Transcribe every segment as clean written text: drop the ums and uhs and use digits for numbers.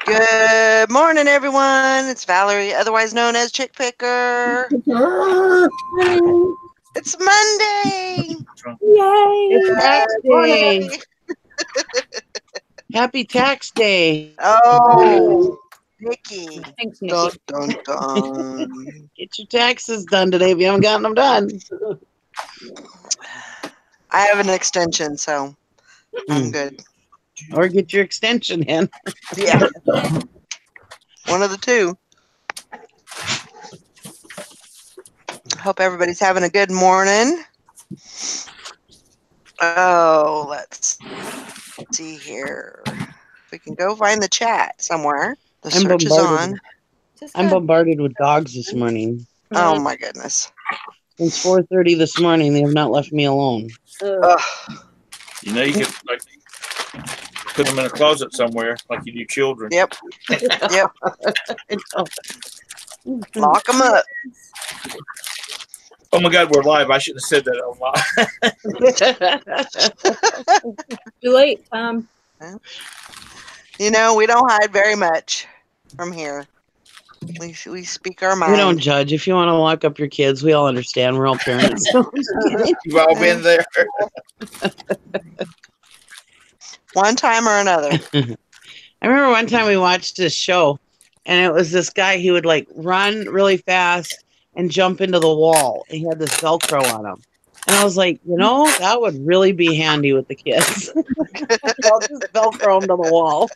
Good morning, everyone. It's Valerie, otherwise known as Chick Picker. It's Monday. Yay! It's tax day. Happy tax day. Oh, Nikki. Thanks, Nikki. Dun, dun, dun. Get your taxes done today if you haven't gotten them done. I have an extension, so I'm good. Or get your extension in. Yeah. One of the two. Hope everybody's having a good morning. Oh, let's see here. If we can go find the chat somewhere. The search is on. I'm bombarded with dogs this morning. Oh, my goodness. Since 4:30 this morning, they have not left me alone. Ugh. You know, you could like put them in a closet somewhere, like you do children. Yep. Yep. Lock them up. Oh my God, we're live. I shouldn't have said that online. Too late, Tom. You know, we don't hide very much from here. We speak our mind. We don't judge. If you want to lock up your kids, we all understand. We're all parents. You've all been there. One time or another. I remember one time we watched this show, and it was this guy. He would like run really fast and jump into the wall. He had this Velcro on him. And I was like, you know, that would really be handy with the kids. I'll just Velcro them to the wall.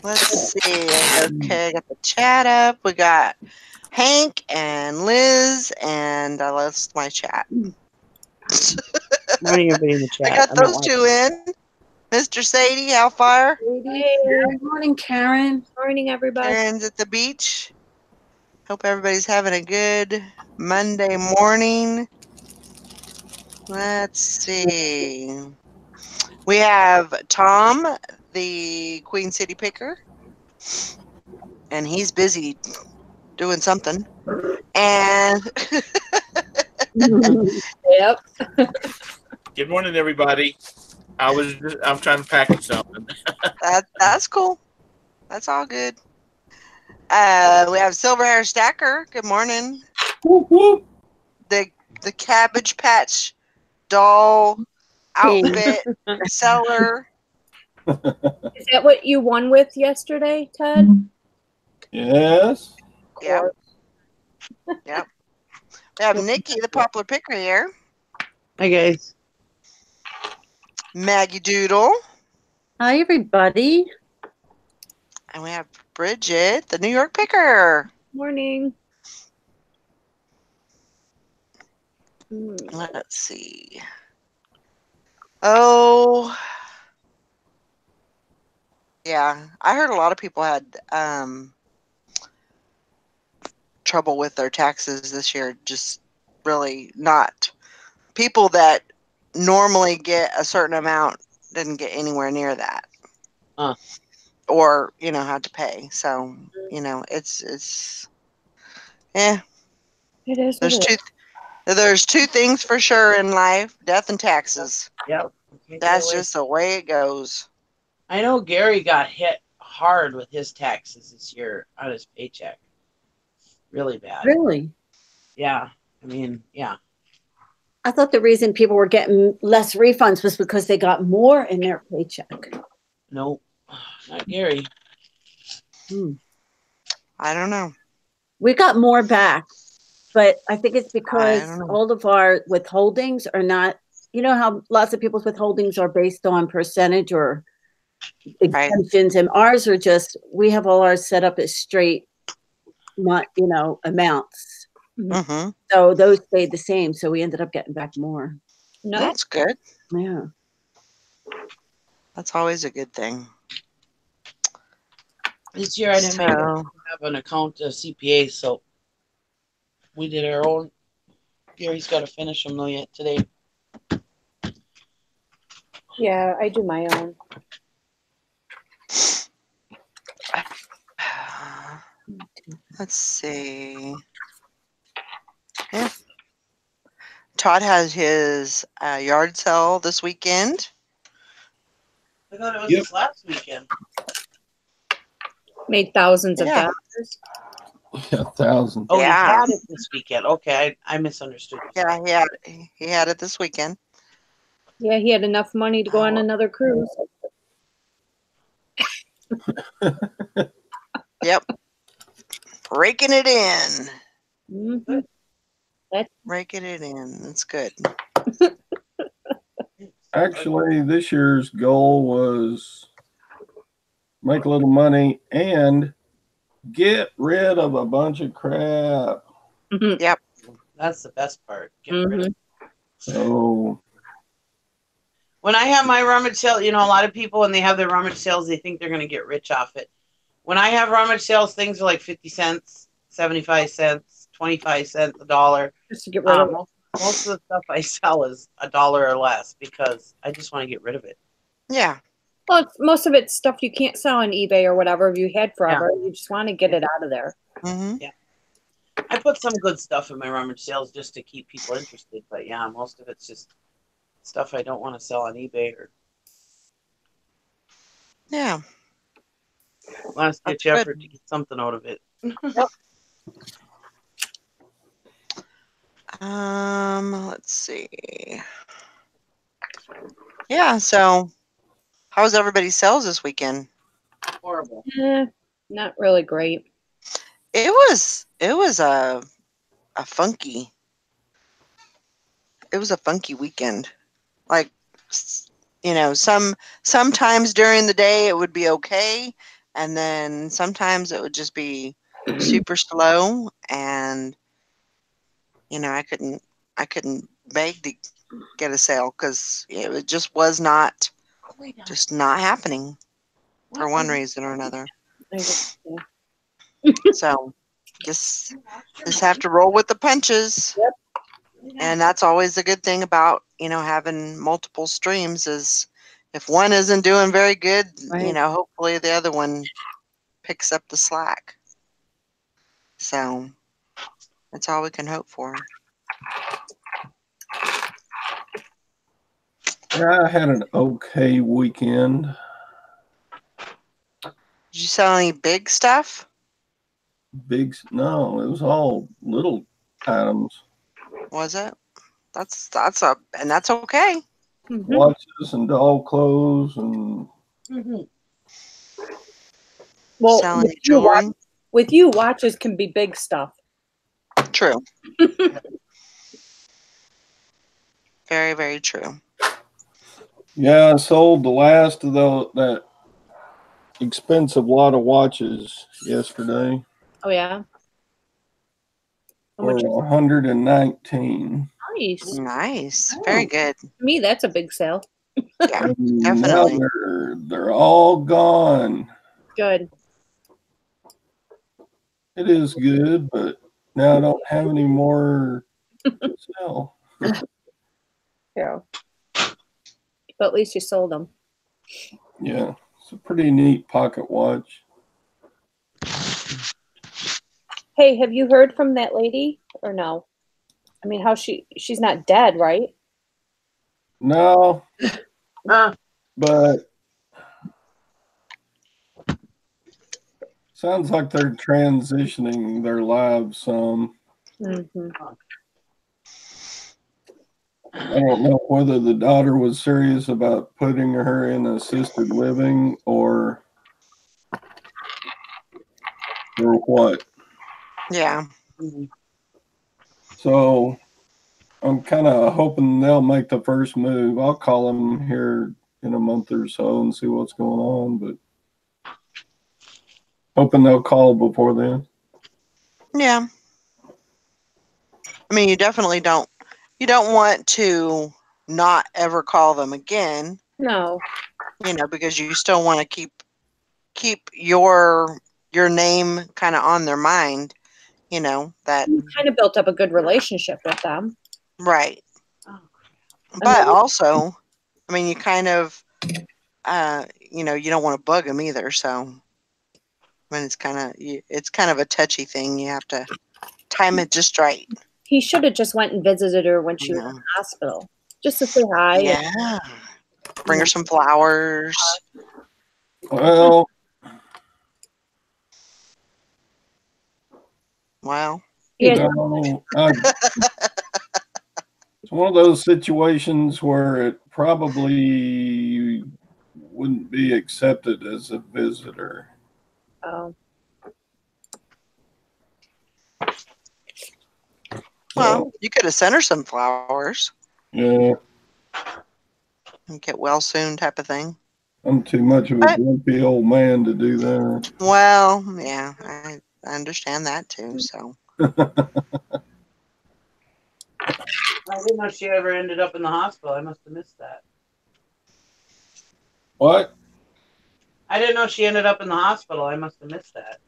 Let's see. Okay, I got the chat up. We got Hank and Liz, and I lost my chat. Morning, everybody in the chat. I got those two in. Mr. Sadie, how far? Hey, good morning, Karen. Morning, everybody. Karen's at the beach. Hope everybody's having a good Monday morning. Let's see. We have Tom, the Queen City Picker, and he's busy doing something. And Yep. Good morning, everybody. I'm trying to package something. that's cool. That's all good. We have Silver Hair Stacker. Good morning. The Cabbage Patch doll outfit seller. Is that what you won with yesterday, Ted? Yes. Yep. Yep. We have Nikki, the Popular Picker here. Hi, guys. Maggie Doodle. Hi, everybody. And we have Bridget, the New York Picker. Morning. Let's see. Oh, yeah. I heard a lot of people had trouble with their taxes this year. Just really not. People that normally get a certain amount didn't get anywhere near that. Or, you know, had to pay. So, you know, it's It is. There's two things for sure in life: death and taxes. Yep. That's just the way it goes. I know Gary got hit hard with his taxes this year on his paycheck. Really bad. Really? Yeah. I mean, yeah. I thought the reason people were getting less refunds was because they got more in their paycheck. Nope. Not Gary. I don't know. We got more back, but I think it's because all of our withholdings are not, you know how lots of people's withholdings are based on percentage or exemptions, and ours are just, we have all ours set up as straight, not, you know, amounts. Mm-hmm. So those stayed the same. So we ended up getting back more. No, that's good. Yeah. That's always a good thing. This year I didn't have an account of CPA, so we did our own. Gary's got to finish them though yet today. Yeah, I do my own. Let's see. Yeah. Todd has his yard sale this weekend. I thought it was this last weekend. Made thousands of dollars. Yeah, thousands. Oh, Yeah. he had it this weekend. Okay, I misunderstood. Yeah, he had it this weekend. Yeah, he had enough money to go on another cruise. Yep. Raking it in. Mm-hmm. Raking it in. That's good. Actually, this year's goal was make a little money and get rid of a bunch of crap. Mm-hmm. Yep. That's the best part. Get rid of it. So when I have my rummage sale, a lot of people, when they have their rummage sales, they think they're going to get rich off it. When I have rummage sales, things are like 50 cents, 75 cents, 25 cents, $1. Just to get rid of it. Most of the stuff I sell is $1 or less because I just want to get rid of it. Yeah. Well, most of it's stuff you can't sell on eBay or whatever you had forever. Yeah. You just want to get it out of there. Mm-hmm. Yeah. I put some good stuff in my rummage sales just to keep people interested. But yeah, most of it's just stuff I don't want to sell on eBay or. Yeah. Last ditch effort to get something out of it. Yep. Let's see. Yeah, so how was everybody's sales this weekend? Horrible. Not really great. It was a funky weekend. Like, sometimes during the day it would be okay, and then sometimes it would just be super slow, and I couldn't beg to get a sale because it just was not happening for one reason or another. So just have to roll with the punches. Yep. And that's always a good thing about having multiple streams is if one isn't doing very good, right. Hopefully the other one picks up the slack. So that's all we can hope for. I had an okay weekend. Did you sell any big stuff? No, it was all little items. Was it? That's okay. Mm-hmm. Watches and doll clothes and. Mm-hmm. Well, selling jewelry. With you, watches can be big stuff. True. Very, very true. Yeah, I sold the last of that expensive lot of watches yesterday. Oh yeah. For 119. Nice. Very good. To me, that's a big sale. Yeah, definitely. Now they're all gone. Good. It is good, but now I don't have any more to sell. Yeah. But at least you sold them. Yeah, it's a pretty neat pocket watch. Hey, have you heard from that lady or no? I mean, she's not dead, right? No, but sounds like they're transitioning their lives some. Mm-hmm. I don't know whether the daughter was serious about putting her in assisted living or what. Yeah. So I'm kind of hoping they'll make the first move. I'll call them here in a month or so and see what's going on, but hoping they'll call before then. Yeah. I mean, you definitely don't want to not ever call them again. No. Because you still want to keep your name kind of on their mind, that you kind of built up a good relationship with them. Right. But also, I mean, you kind of you don't want to bug them either, so I mean, it's kind of a touchy thing. You have to time it just right. He should have just went and visited her when she was in the hospital, just to say hi. Yeah. Bring her some flowers. Well, Wow. Yeah. It's one of those situations where it probably wouldn't be accepted as a visitor. Oh. Well, you could have sent her some flowers. Yeah. And get well soon type of thing. I'm too much of a grumpy old man to do that. Well, yeah, I understand that too. So. I didn't know she ever ended up in the hospital. I must have missed that. What? I didn't know she ended up in the hospital. I must have missed that.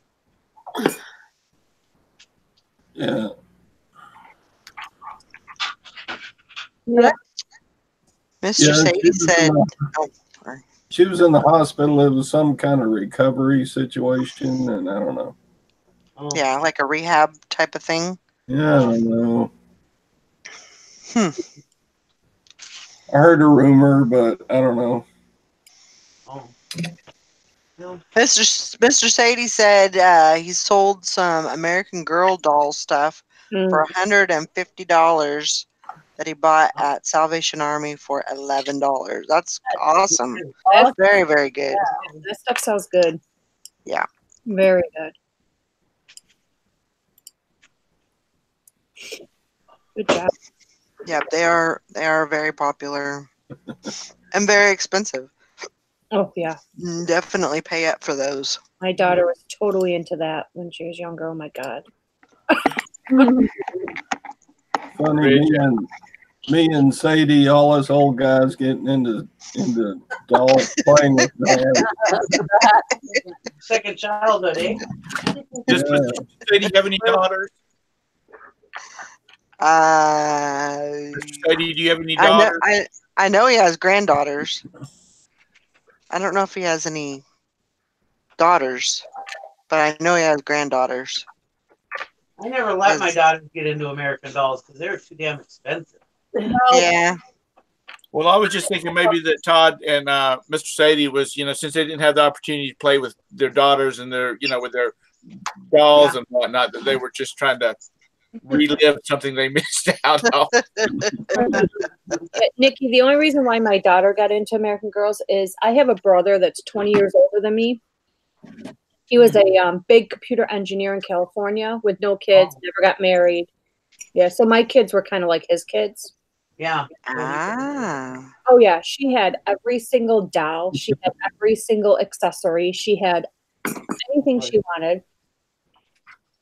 Yeah. Yeah. Mr. Sadie said, she was in the hospital. It was some kind of recovery situation, and I don't know. Oh. Yeah, like a rehab type of thing. Yeah, I don't know. I heard a rumor, but I don't know. Oh. Mr. Sadie said he sold some American Girl doll stuff for $150 that he bought at Salvation Army for $11. That's awesome. That's very, very good. Yeah, that stuff sounds good. Yeah. Very good. Good job. Yeah, they are very popular and very expensive. Oh yeah. Definitely pay up for those. My daughter was totally into that when she was younger. Oh my god. Funny, me and Sadie, all us old guys getting into dolls, playing with dolls. Second childhood, eh? Just Sadie, have any daughters? Sadie, do you have any daughters? I know he has granddaughters. I don't know if he has any daughters, but I know he has granddaughters. I never let my daughters get into American Dolls because they were too damn expensive. Yeah. Well, I was just thinking maybe that Todd and Mr. Sadie was, since they didn't have the opportunity to play with their daughters and their, with their dolls and whatnot, that they were just trying to relive something they missed out on. Nikki, the only reason why my daughter got into American Girls is I have a brother that's 20 years older than me. He was a big computer engineer in California with no kids, never got married. Yeah, so my kids were kind of like his kids. Yeah. Ah. Oh yeah, she had every single doll. She had every single accessory. She had anything she wanted.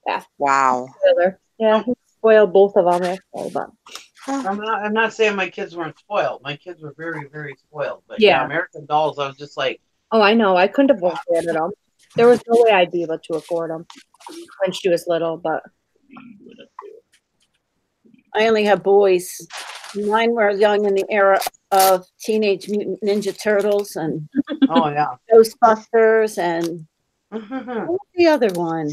Yeah. Wow. Yeah, he spoiled both of them actually, but I'm not saying my kids weren't spoiled. My kids were very, very spoiled. But yeah, American Dolls, I was just like, oh, I know. I couldn't have afforded them. There was no way I'd be able to afford them when she was little, but I only have boys. Mine were young in the era of Teenage Mutant Ninja Turtles and oh yeah, Ghostbusters and what was the other one?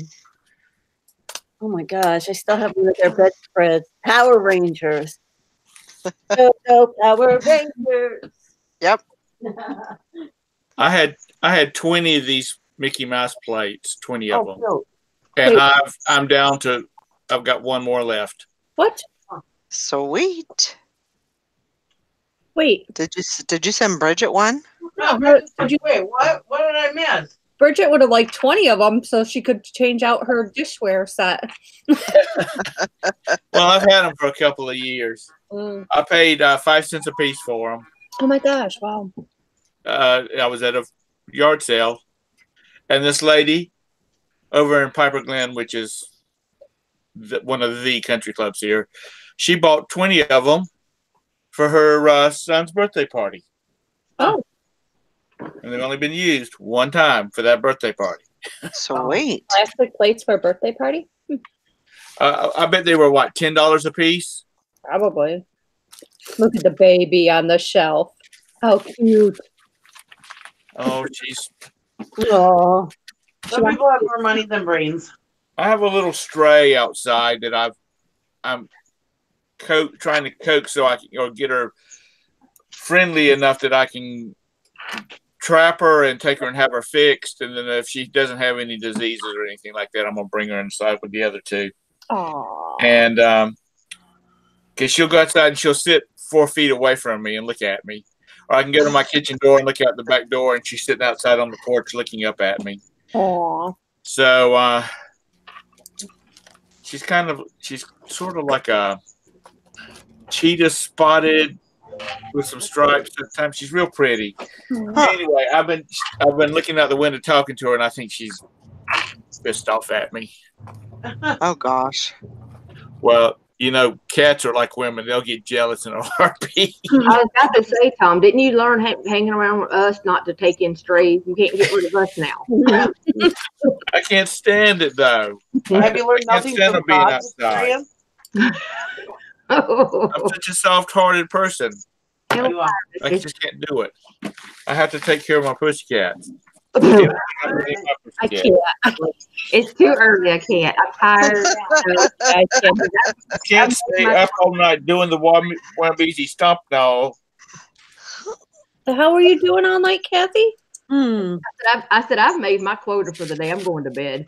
Oh my gosh, I still have one of their bedspreads. Power Rangers. Go Power Rangers. Yep. I had 20 of these Mickey Mouse plates, 20 of them. No. And I've got one more left. What? Sweet. Wait. Did you send Bridget one? No, wait, what? What did I miss? Bridget would have liked 20 of them so she could change out her dishware set. Well, I've had them for a couple of years. I paid 5 cents a piece for them. Oh my gosh! Wow. I was at a yard sale, and this lady over in Piper Glen, which is one of the country clubs here, she bought 20 of them for her son's birthday party. Oh. And they've only been used one time for that birthday party. Sweet. Plastic plates for a birthday party? I bet they were, what, $10 a piece? Probably. Look at the baby on the shelf. How cute. Oh, jeez. Oh. Some people have more money than brains. I have a little stray outside that I'm trying to coax so I can get her friendly enough that I can trap her and take her and have her fixed. And then if she doesn't have any diseases or anything like that, I'm going to bring her inside with the other two. Aww. And because she'll go outside and she'll sit 4 feet away from me and look at me. Or I can go to my kitchen door and look out the back door, and she's sitting outside on the porch looking up at me. Aww. So she's sort of like a cheetah spotted with some stripes. Sometimes she's real pretty. Anyway, I've been looking out the window talking to her, and I think she's pissed off at me. Oh gosh. Well, you know, cats are like women; they'll get jealous in a heartbeat. I was about to say, Tom, didn't you learn hanging around with us not to take in strays? You can't get rid of us now. I can't stand it though. Have you learned nothing from being God, outside. Oh. I'm such a soft-hearted person. You are. I just can't do it. I have to take care of my pussycats. I can't. It's too early. I can't. I'm tired. I can't. I can't stay up all night doing the Wambezi stomp now. So how are you doing all night, Kathy? I said I've made my quota for the day. I'm going to bed.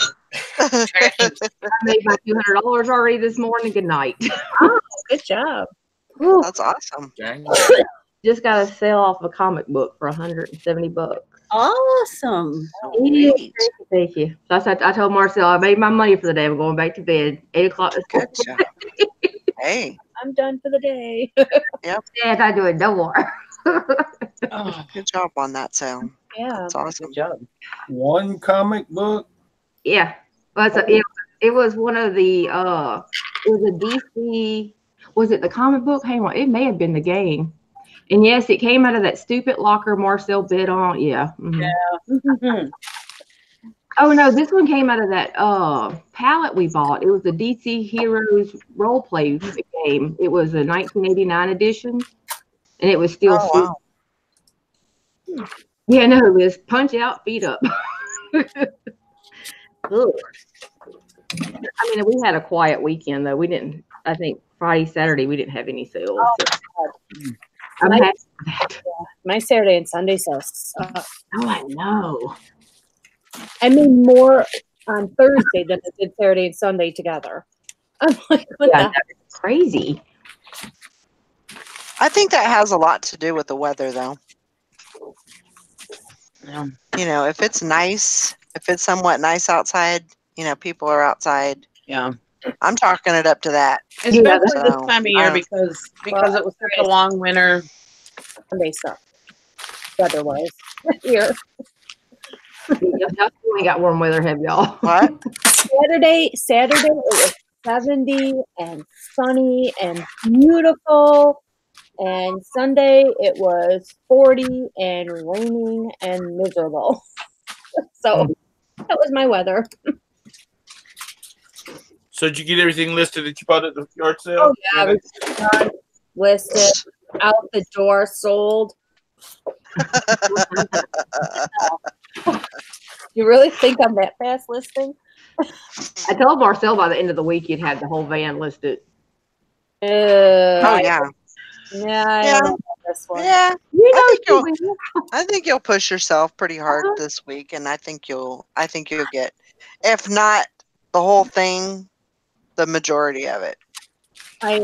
I made my $200 already this morning. Good night. Oh, good job. That's awesome. Dang. Just got to sell off a comic book for $170. Awesome. Thank you. So I told Marcel I made my money for the day. I'm going back to bed. 8 o'clock this morning. Gotcha. Hey. I'm done for the day. Yep. Yeah, I do it no more. Good job on that sale. Yeah. That's awesome. Good job. One comic book. Yeah. Well, it was one of the it was a DC. Was it the comic book? Hang on, it may have been the game. And yes, it came out of that stupid locker Marcel bid on. Yeah. Mm-hmm. Yeah. Oh no, this one came out of that palette we bought. It was the DC Heroes role play game. It was a 1989 edition, and it was still. Oh, wow. Yeah, no, it was punch out, feet up. Ugh. I mean, we had a quiet weekend though. We didn't. I think Friday, Saturday, we didn't have any sales. So. I'm happy with that. My Saturday and Sunday sales. Oh, I know. I made more on Thursday than I did Saturday and Sunday together. I'm like, what Yeah, the that's crazy. I think that has a lot to do with the weather, though. Yeah. You know, if it's nice, if it's somewhat nice outside, you know, people are outside. Yeah. I'm chalking it up to that. Especially this So, time of year because it was such a long winter. Sunday stuff. Weather-wise. Here. Y'all ain't got warm weather, have y'all? What? Saturday it was 70 and sunny and beautiful. And Sunday it was 40 and raining and miserable. So that was my weather. So did you get everything listed that you bought at the yard sale? Oh yeah, everything's done, listed, out the door, sold. You really think I'm that fast listing? I told Marcel by the end of the week you'd have the whole van listed. Oh, yeah. Yeah, I Yeah. don't know this one. Yeah. You I know, think I think you'll push yourself pretty hard this week, and I think you'll get, if not the whole thing, the majority of it. Right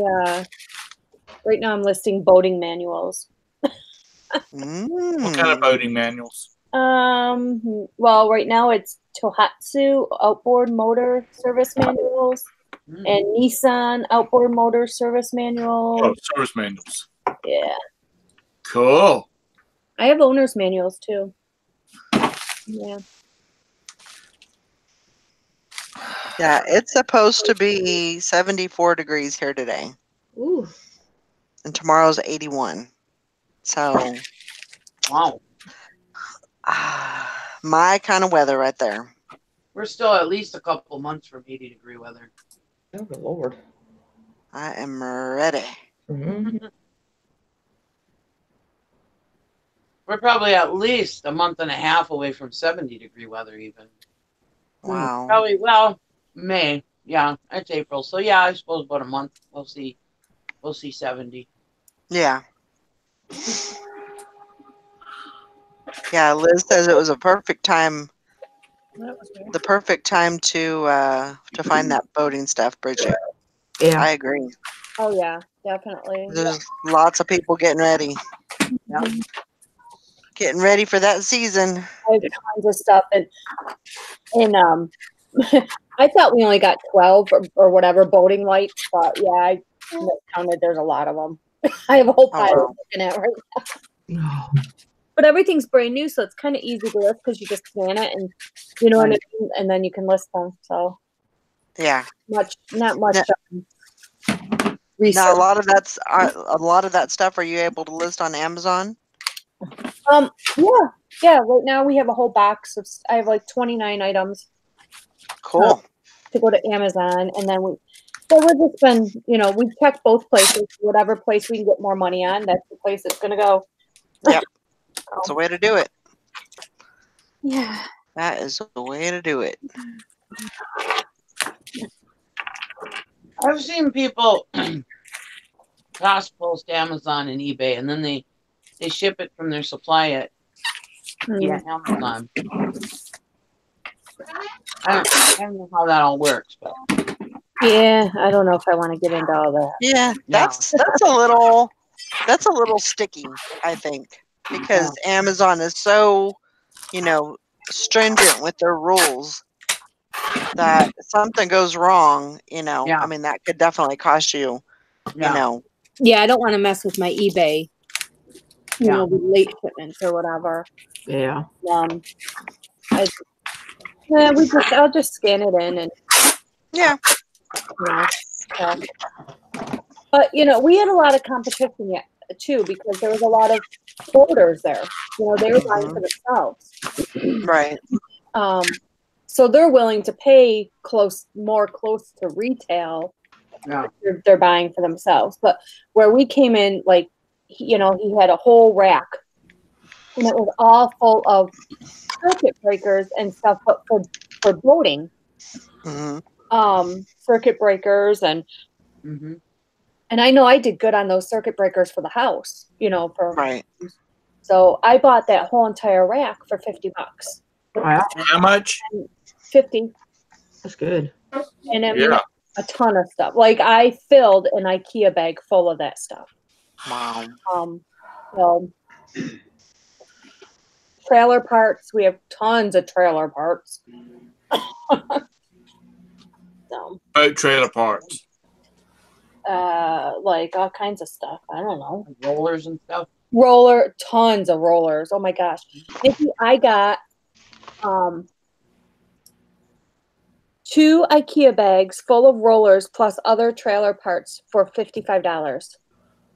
now I'm listing boating manuals. What kind of boating manuals? Well, right now it's Tohatsu outboard motor service manuals and Nissan outboard motor service manual. Oh, service manuals. Yeah. Cool. I have owner's manuals too. Yeah. Yeah, it's supposed to be 74 degrees here today. Ooh. And tomorrow's 81. So, Wow. my kind of weather right there. We're still at least a couple months from 80-degree weather. Oh, good Lord. I am ready. Mm-hmm. We're probably at least a month and a half away from 70-degree weather even. Wow. Probably, well, May. Yeah, it's April. So yeah, I suppose about a month we'll see 70. Yeah. Yeah, Liz says it was a perfect time. The perfect time to find that boating stuff, Bridget. Yeah. I agree. Oh yeah, definitely. There's lots of people getting ready. Yeah. Getting ready for that season. I have tons of stuff, and I thought we only got 12 or whatever boating lights, but yeah, I counted. There's a lot of them. I have a whole pile I'm looking at right now. But everything's brand new, so it's kind of easy to list because you just scan it and you know what I mean, and then you can list them. So yeah, not much. Now a lot of that stuff. Are you able to list on Amazon? Yeah. Right now we have a whole box of. I have like 29 items. Cool. To go to Amazon, and then we've just been, we check both places. Whatever place we can get more money on, that's the place it's going to go. Yep. That's the way to do it. Yeah. That is the way to do it. I've seen people cost post Amazon and eBay, and then they ship it from their supply at Amazon. I don't know how that all works, but yeah, I don't know if I want to get into all that. Yeah, that's a little sticky, I think, because Amazon is so, stringent with their rules that if something goes wrong, I mean, that could definitely cost you, Yeah, I don't want to mess with my eBay, with late shipments or whatever. Yeah. I'll just scan it in and but we had a lot of competition too because there was a lot of hoarders there. They were buying for themselves. Right. So they're willing to pay more close to retail. Yeah. They're buying for themselves. But where we came in, like, he had a whole rack and it was all full of circuit breakers and stuff, but for boating. Circuit breakers and I know I did good on those circuit breakers for the house, right. So I bought that whole entire rack for $50. Wow. How much? 50. That's good. And I mean, a ton of stuff. Like I filled an IKEA bag full of that stuff. Wow. So trailer parts. We have tons of trailer parts. Boat trailer parts. Like all kinds of stuff. I don't know. Rollers and stuff. Tons of rollers. Oh my gosh. Nikki, I got 2 IKEA bags full of rollers plus other trailer parts for $55.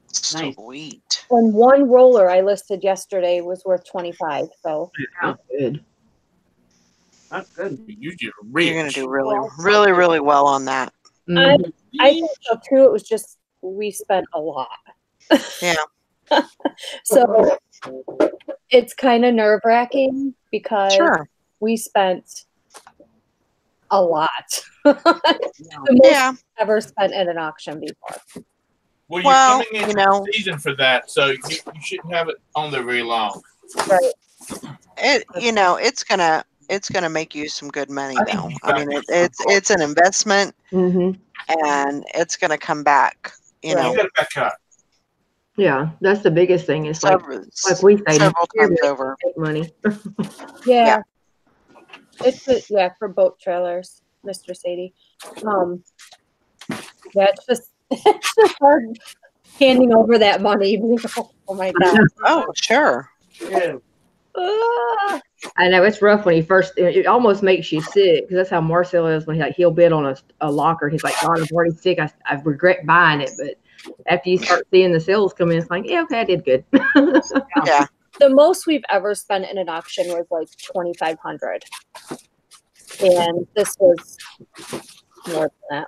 Sweet. And one roller I listed yesterday was worth $25. So that's good. That's good. You're gonna do really, really well on that. I think so too. It was just we spent a lot. Yeah. So it's kind of nerve-wracking because we spent a lot. The most I've ever spent at an auction before. Well, you're coming into season for that, so you shouldn't have it on there very long. Right. It's gonna make you some good money though. I mean, it's an investment, and it's gonna come back. You know. You got it back up. Yeah, that's the biggest thing. It's like we say, several times over. Money. Yeah. It's for boat trailers, Mr. Sadie. It's just hard handing over that money. Oh my God. Oh, sure. Yeah. I know it's rough when he first. It almost makes you sick because that's how Marcel is when he'll bid on a locker. He's like, "God, I'm already sick. I regret buying it." But after you start seeing the sales come in, it's like, "Yeah, okay, I did good." Yeah. The most we've ever spent in an auction was like $2,500, and this was more than that.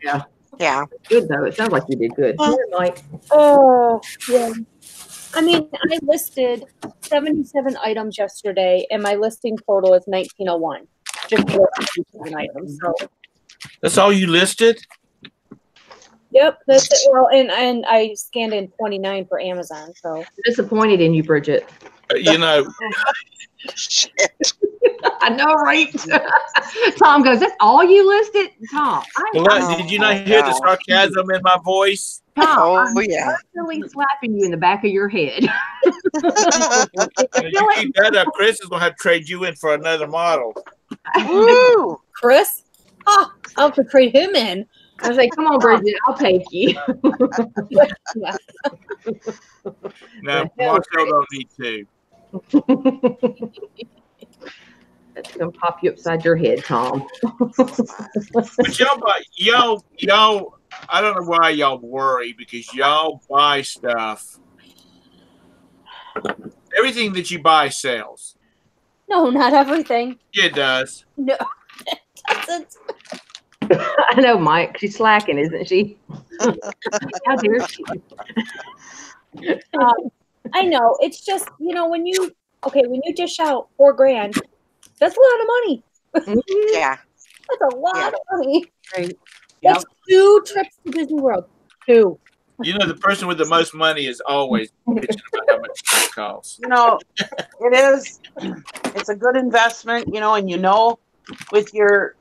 Yeah. Yeah. Good though. It sounds like you did good. Well, Like, oh yeah. I mean, I listed 77 items yesterday, and my listing total is 1901. Just 77 items. So. That's all you listed? Yep, that's it. Well, and I scanned in 29 for Amazon. So I'm disappointed in you, Bridget. You know, Shit. I know, right? Tom goes, "That's all you listed, Tom." did you not hear the sarcasm in my voice? Tom, Oh, I'm yeah. personally slapping you in the back of your head. You keep that up, Chris is going to have to trade you in for another model. Woo! Chris? Oh, I'll have to trade him in. I was like, "Come on, Bridget, I'll take you." Yeah. No, Marcel don't need to. That's gonna pop you upside your head, Tom. But y'all, I don't know why y'all worry, because y'all buy stuff. Everything that you buy sells. No, not everything. Yeah, it does. No, it doesn't. I know, Mike. She's slacking, isn't she? How dare she? I know. It's just, when you dish out $4,000, that's a lot of money. Yeah. That's a lot of money. Right. That's 2 trips to Disney World. 2. You know, the person with the most money is always bitching about how much it costs. It is. It's a good investment, and with your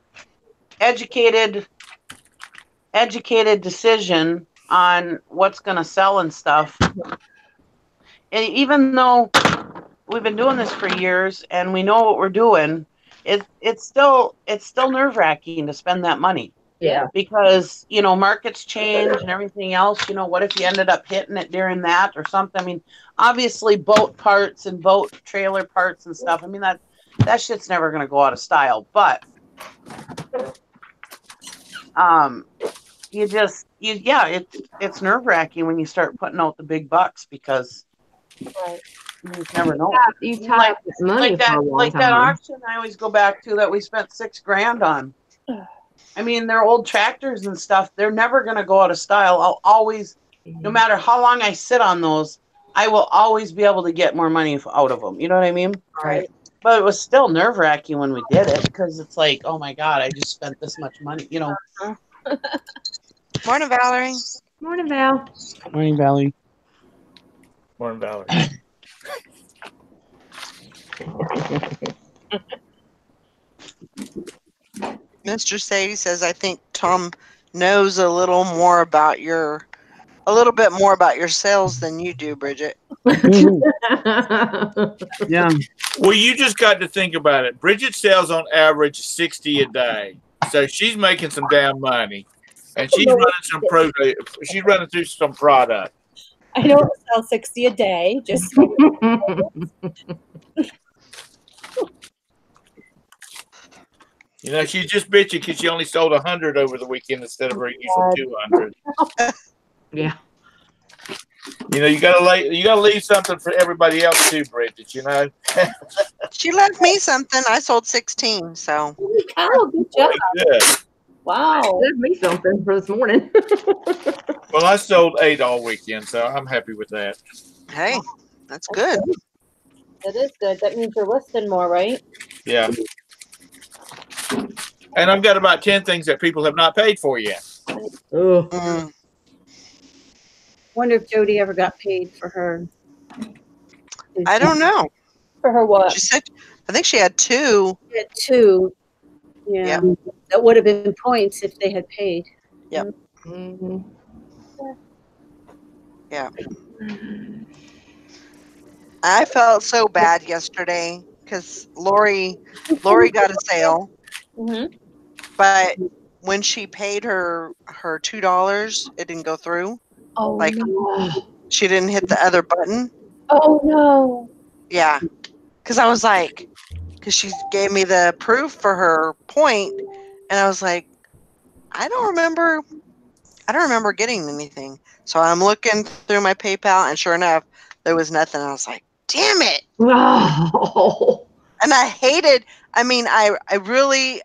educated decision on what's going to sell and stuff. And even though we've been doing this for years and we know what we're doing, it's still nerve-wracking to spend that money. Yeah. Because, markets change and everything else. What if you ended up hitting it during that or something? I mean, obviously boat parts and boat trailer parts and stuff. I mean, that shit's never going to go out of style. But it's nerve-wracking when you start putting out the big bucks, because you never know. You tie up money for a long time. That auction I always go back to that we spent $6,000 on. I mean, they're old tractors and stuff. They're never going to go out of style. I'll always, no matter how long I sit on those, I will always be able to get more money out of them. You know what I mean? Right. But it was still nerve-wracking when we did it, because it's like, oh my God, I just spent this much money, Morning, Valerie. Morning, Val. Morning, Valley. Morning, Valerie. Mr. Sadie says, I think Tom knows a little bit more about your sales than you do, Bridget. Yeah. Well, you just got to think about it. Bridget sells on average 60 a day. So she's making some damn money. And she's running through some product. I don't sell 60 a day. Just She's just bitching because she only sold 100 over the weekend instead of her usual 200. Yeah. You gotta leave something for everybody else too, Bridget. She left me something. I sold 16. So. Holy cow! Good job. Good. Wow. Give me something for this morning. Well, I sold 8 all weekend, so I'm happy with that. Hey, that's good. That is good. That means you're listing more, right? Yeah. And I've got about 10 things that people have not paid for yet. Mm. Wonder if Jody ever got paid for her. I don't know. For her what? She said, I think she had 2. She had 2. Yeah. Yep. That would have been points if they had paid. Yep. Mm-hmm. Yeah. I felt so bad yesterday because Lori got a sale, but when she paid her $2, it didn't go through. Oh, Like no. she didn't hit the other button. Oh, no. Yeah, because I was like, because she gave me the proof for her point, and I was like, I don't remember getting anything. So I'm looking through my PayPal, and sure enough, there was nothing. I was like, damn it. Oh. And I hated, I mean, I really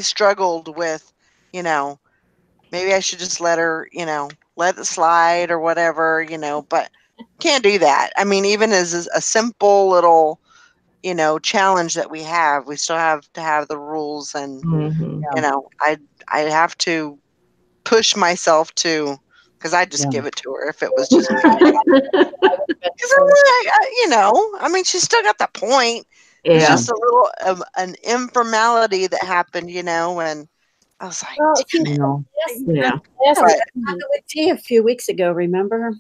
struggled with, maybe I should just let her, let it slide or whatever, but can't do that. I mean, even as a simple little, challenge that we have, we still have to have the rules, and, I have to push myself to because I'd just Yeah. give it to her if it was just me. Because I mean, she still got the point. It's Yeah. just a little an informality that happened, and I was like, Well, damn it. Yeah. Yes, But- Happened with T a few weeks ago, remember?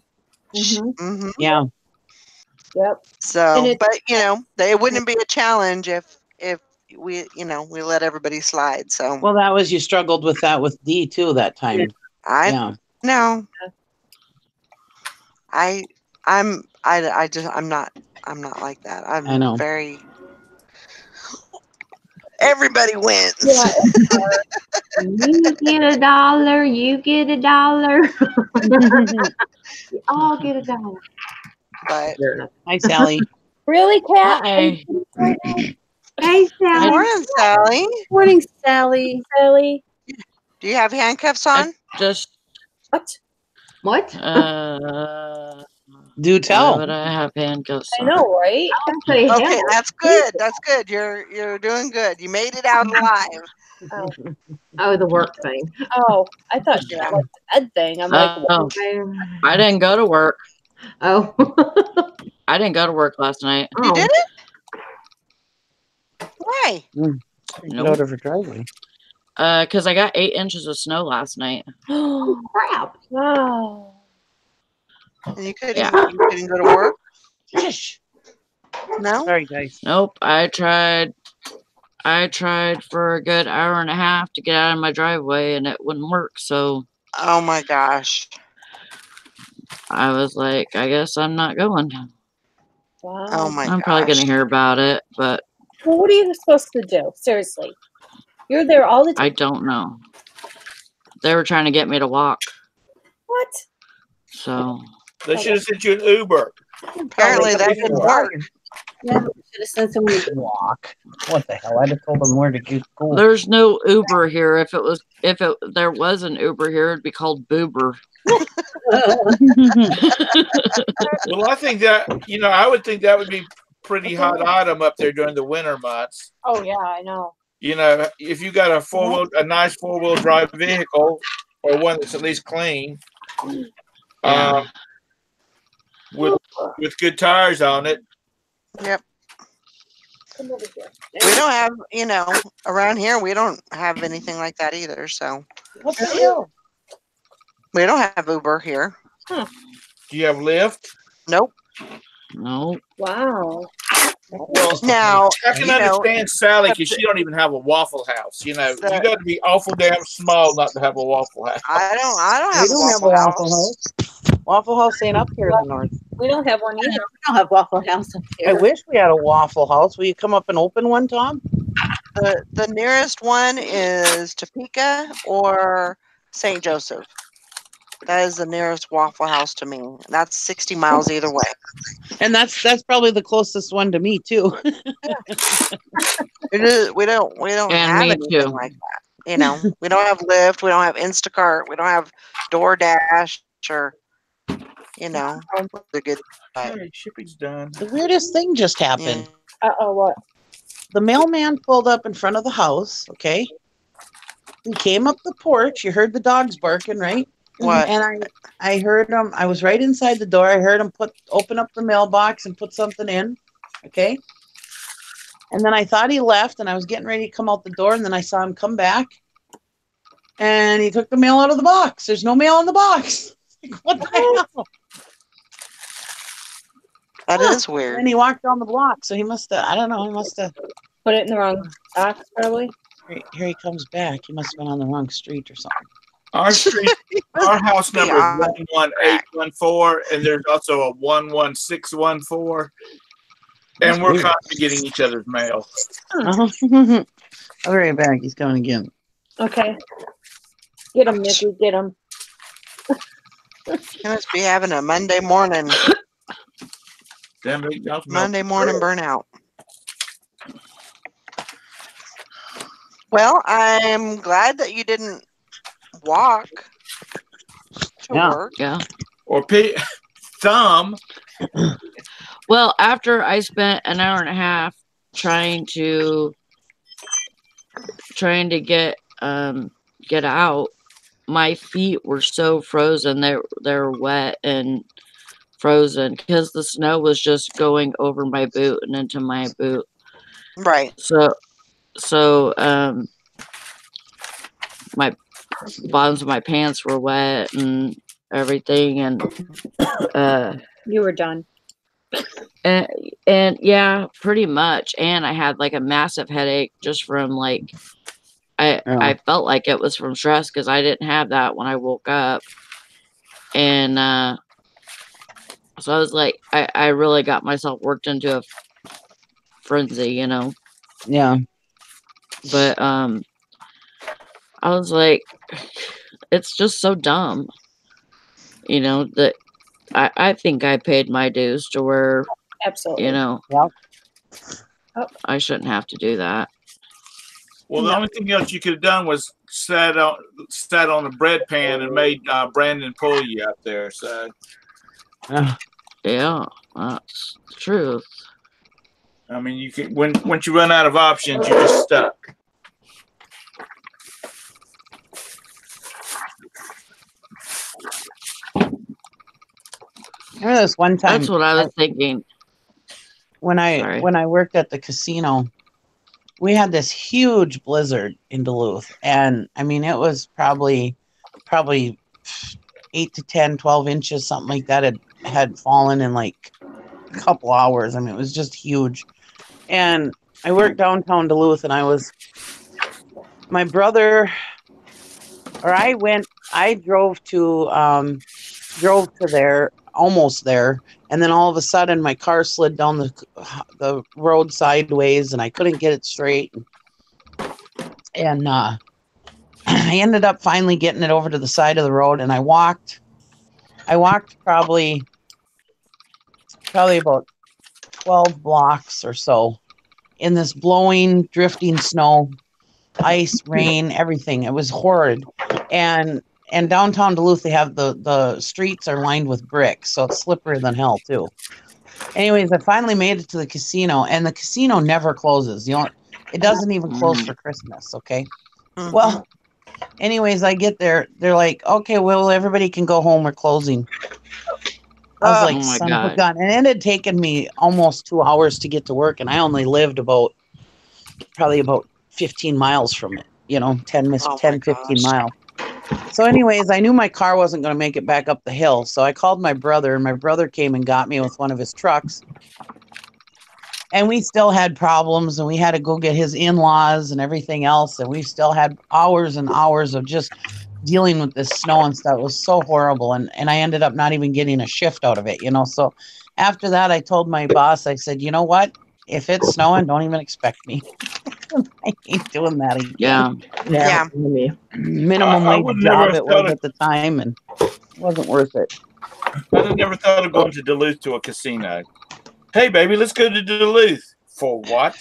Mhm. Yeah. Yep. So, but it wouldn't be a challenge if we we let everybody slide. So Well, that was, you struggled with that with D too that time. I know. I'm not like that. I know. very everybody wins. Yeah. You get $1, you get $1. You all get $1. But Hi, Sally. Really, Kat? Hi. Hey, Sally. morning, Sally. Morning, Sally. Sally. Do you have handcuffs on? Just What? What? Do why tell. would I have handcuffs I on? know, right? Say Okay, hell. that's good. That's good. You're doing good. You made it out alive. Oh, the work thing. Oh, I thought she meant like the bed thing. I'm like, Oh, I didn't go to work. Oh. I didn't go to work last night. You did it? Why? Get out of her driveway. Because I got 8 inches of snow last night. Oh, crap. wow. And you couldn't Yeah. go to work? No? Sorry, guys. Nope. I tried for a good hour and a half to get out of my driveway and it wouldn't work. So Oh my gosh. I was like, I guess I'm not going. Wow. Oh my I'm gosh. probably going to hear about it, but Well, what are you supposed to do? Seriously. You're there all the time. I don't know. They were trying to get me to walk. What? So They should have sent you an Uber. Apparently that didn't work. Yeah, we should have sent someone to Walk. What the hell? I'd have told them where to go. there's no Uber here. If there was an Uber here, it'd be called Boober. Well, I think that I would think that would be pretty hot item up there during the winter months. Oh, yeah, I know. If you got a nice 4-wheel drive vehicle or one that's at least clean, Yeah. with good tires on it. Yep. Come over here. We don't have, around here we don't have anything like that either. So What the hell? we don't have Uber here. Do you have Lyft? Nope. No. Wow. Well, Now I can understand Sally because she don't even have a Waffle House. You got to be awful damn small not to have a Waffle House. I don't We have don't a have a Waffle House. Waffle House ain't up here in the north. We don't have one either. We don't have Waffle House up I here. wish we had a Waffle House. Will you come up and open one, Tom? The nearest one is Topeka or St. Joseph. That is the nearest Waffle House to me. That's 60 miles either way. And that's probably the closest one to me too. It is, we don't And have me anything too. like that. We don't have Lyft. We don't have Instacart. We don't have DoorDash or the good. Hey, shipping's done. The weirdest thing just happened. Uh-oh, what? The mailman pulled up in front of the house, okay? He came up the porch. You heard the dogs barking, right? What? And I heard him. I was right inside the door. I heard him open up the mailbox and put something in, okay? And then I thought he left, and I was getting ready to come out the door, and then I saw him come back, and he took the mail out of the box. There's no mail in the box. What the hell? That is weird. And he walked down the block, so he must have, I don't know, he must have. Put it in the wrong box, probably. Here he comes back. He must have been on the wrong street or something. Our street, our house number is 11814, and there's also a 11614. And we're constantly getting each other's mail. I'll be right back. He's coming again. Okay. Get him, Nikki. Get him. He must be having a Monday morning Damn, Monday morning burnout. Well, I'm glad that you didn't walk to work. Yeah. Or thumb. Well, after I spent an hour and a half trying to get out, my feet were so frozen. They're wet and frozen because the snow was just going over my boot and into my boot. Right. So my bottoms of my pants were wet and everything, and you were done. And yeah, pretty much. And I had like a massive headache just from like I felt like it was from stress because I didn't have that when I woke up. And so I was like, I really got myself worked into a frenzy, you know. Yeah. But I was like, it's just so dumb, you know, that I think I paid my dues to where, Absolutely. you know, I shouldn't have to do that. Well, the only thing else you could have done was sat on the bread pan and made Brandon pull you up there. So, yeah, that's the truth. I mean, you can once you run out of options, you're just stuck. Remember this one time? That's what I was thinking. When I worked at the casino, we had this huge blizzard in Duluth, and I mean it was probably 8 to 10, 12 inches, something like that had fallen in like a couple hours. I mean, it was just huge. And I worked downtown Duluth, and my brother, or I drove to there, almost there, and then all of a sudden my car slid down the road sideways, and I couldn't get it straight. And I ended up finally getting it over to the side of the road, and I walked probably about 12 blocks or so in this blowing, drifting snow, ice, rain, everything. It was horrid. And downtown Duluth, they have the streets are lined with bricks, so it's slipperier than hell too. Anyways, I finally made it to the casino, and the casino never closes. It doesn't even close for Christmas. Okay. Mm-hmm. Well, anyways, I get there. They're like, okay, well, everybody can go home. We're closing. I was like, son of a gun. And it had taken me almost 2 hours to get to work, and I only lived probably about 15 miles from it, 10, 15 miles. So anyways, I knew my car wasn't going to make it back up the hill. So I called my brother, and my brother came and got me with one of his trucks. And we still had problems, and we had to go get his in-laws and everything else. And we still had hours and hours of just dealing with this snow and stuff. It was so horrible. And I ended up not even getting a shift out of it, So after that, I told my boss, I said, you know what? If it's snowing, don't even expect me. I ain't doing that again. Yeah. Minimum wage job it was at the time, and it wasn't worth it. I never thought of going to Duluth to a casino. Hey, baby, let's go to Duluth. For what?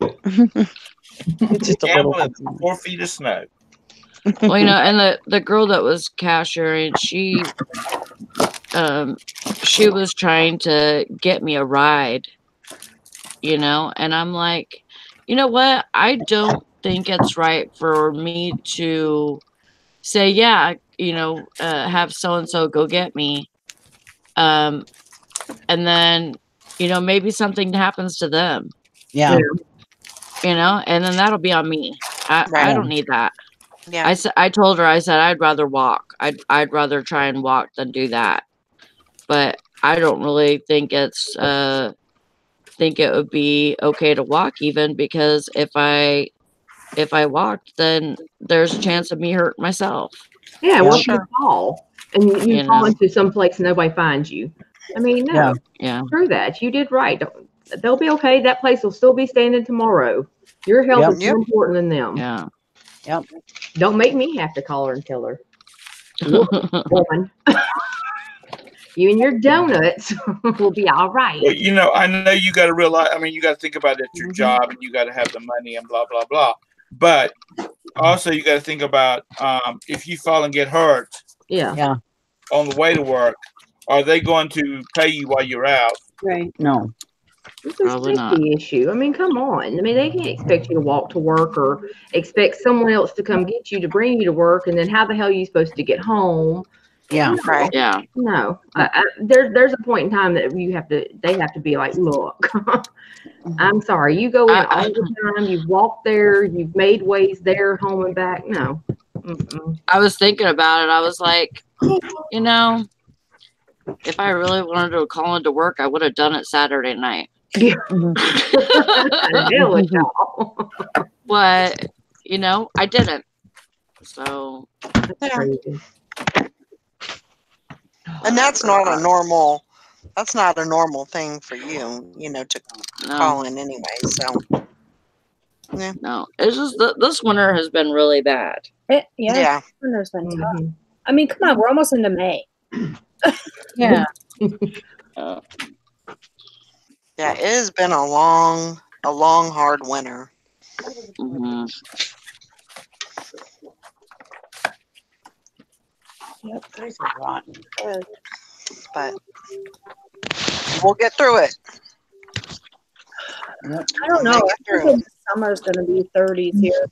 It's just a little 4 feet of snow. Well, and the girl that was cashiering, she was trying to get me a ride, and I'm like, you know what? I don't think it's right for me to say, yeah, have so-and-so go get me. And then, maybe something happens to them. Yeah. And then that'll be on me. I don't need that. Yeah. I told her, I said, I'd rather walk. I'd rather try and walk than do that. But I don't really think think it would be okay to walk even, because if I walked, then there's a chance of me hurting myself. Yeah, well, you fall and you fall into some place and nobody finds you. I mean, no, screw that. You did right. They'll be okay. That place will still be standing tomorrow. Your health is more important than them. Yeah. Yep. Don't make me have to call her and tell her. Woman. You and your donuts will be all right. Well, I know you got to realize, you got to think about it, your job, and you got to have the money and blah, blah, blah. But also you got to think about if you fall and get hurt on the way to work, are they going to pay you while you're out? Right. No. It's a safety issue. I mean, come on. I mean, they can't expect you to walk to work or expect someone else to come get you to bring you to work, and then how the hell are you supposed to get home? Yeah, right. Yeah. No, there's a point in time that they have to be like, look, I'm sorry, you go in all the time, you've walked there, you've made ways there, home and back. No. Mm-mm. I was thinking about it. I was like, you know, if I really wanted to call into work, I would have done it Saturday night. Yeah. Hell with y'all. But, you know, I didn't. So, Yeah. And that's not a normal thing for you, you know, to call in anyway. So, yeah. No, it's just this winter has been really bad. Yeah. Winter's been tough. I mean, come on, we're almost into May. Yeah. Yeah, it has been a long, hard winter. Mm-hmm. Yep, these are rotten. But we'll get through it. Yep. I don't know. I think the summer's going to be 30s here.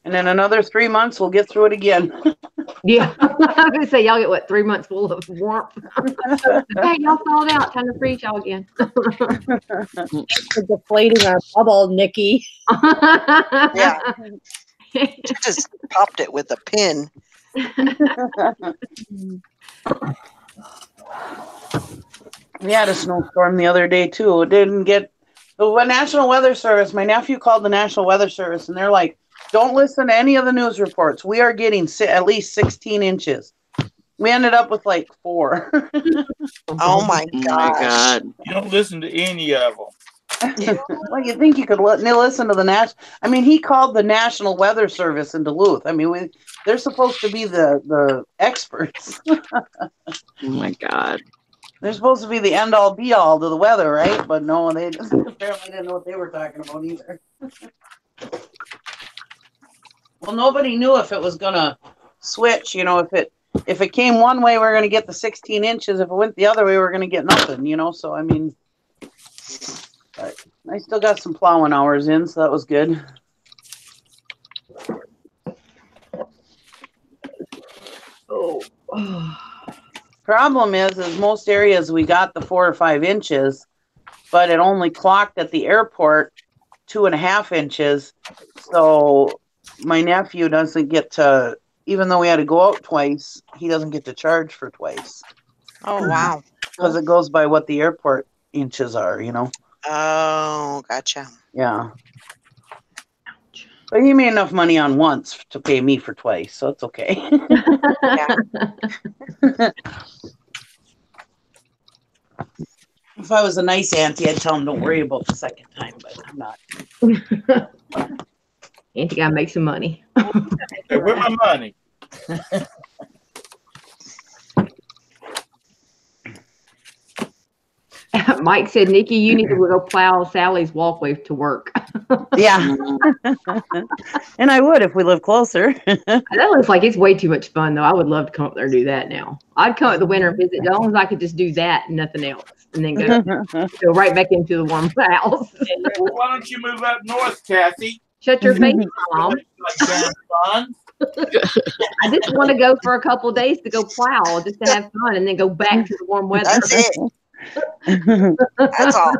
And in another 3 months, we'll get through it again. Yeah. I was going to say, y'all get what, 3 months full of warmth? Okay, y'all thawed out. Time to freeze y'all again. We're deflating our bubble, Nikki. Yeah. She just popped it with a pin. We had a snowstorm the other day, too. It didn't get... The National Weather Service, my nephew called the National Weather Service, and they're like, don't listen to any of the news reports. We are getting at least 16 inches. We ended up with like 4. Oh, my gosh. You don't listen to any of them. Well, you think you could listen to the national... I mean, he called the National Weather Service in Duluth. I mean, they're supposed to be the experts. Oh, my God. They're supposed to be the end-all, be-all to the weather, right? But no, they apparently didn't know what they were talking about either. Well, nobody knew if it was going to switch. You know, if it came one way, we're going to get the 16 inches. If it went the other way, we're going to get nothing, you know? So, I mean, but I still got some plowing hours in, so that was good. Oh. Problem is most areas we got the 4 or 5 inches, but it only clocked at the airport 2.5 inches. So my nephew doesn't get to, even though we had to go out twice, he doesn't get to charge for twice. Oh, wow. Because it goes by what the airport inches are, you know. Oh, gotcha. Yeah. But he made enough money on once to pay me for twice, so it's okay. Yeah. If I was a nice auntie, I'd tell him don't worry about the second time, but I'm not. Auntie gotta make some money. Hey, where's my money? Mike said, Nikki, you need to go plow Sally's walkway to work. Yeah. And I would if we lived closer. That looks like it's way too much fun, though. I would love to come up there and do that now. I'd come up the winter and visit, as long as I could just do that and nothing else. And then go right back into the warm house. Well, why don't you move up north, Kathy? Shut your face, Mom. Fun. I just want to go for a couple of days to go plow, just to have fun, and then go back to the warm weather. That's it. That's all.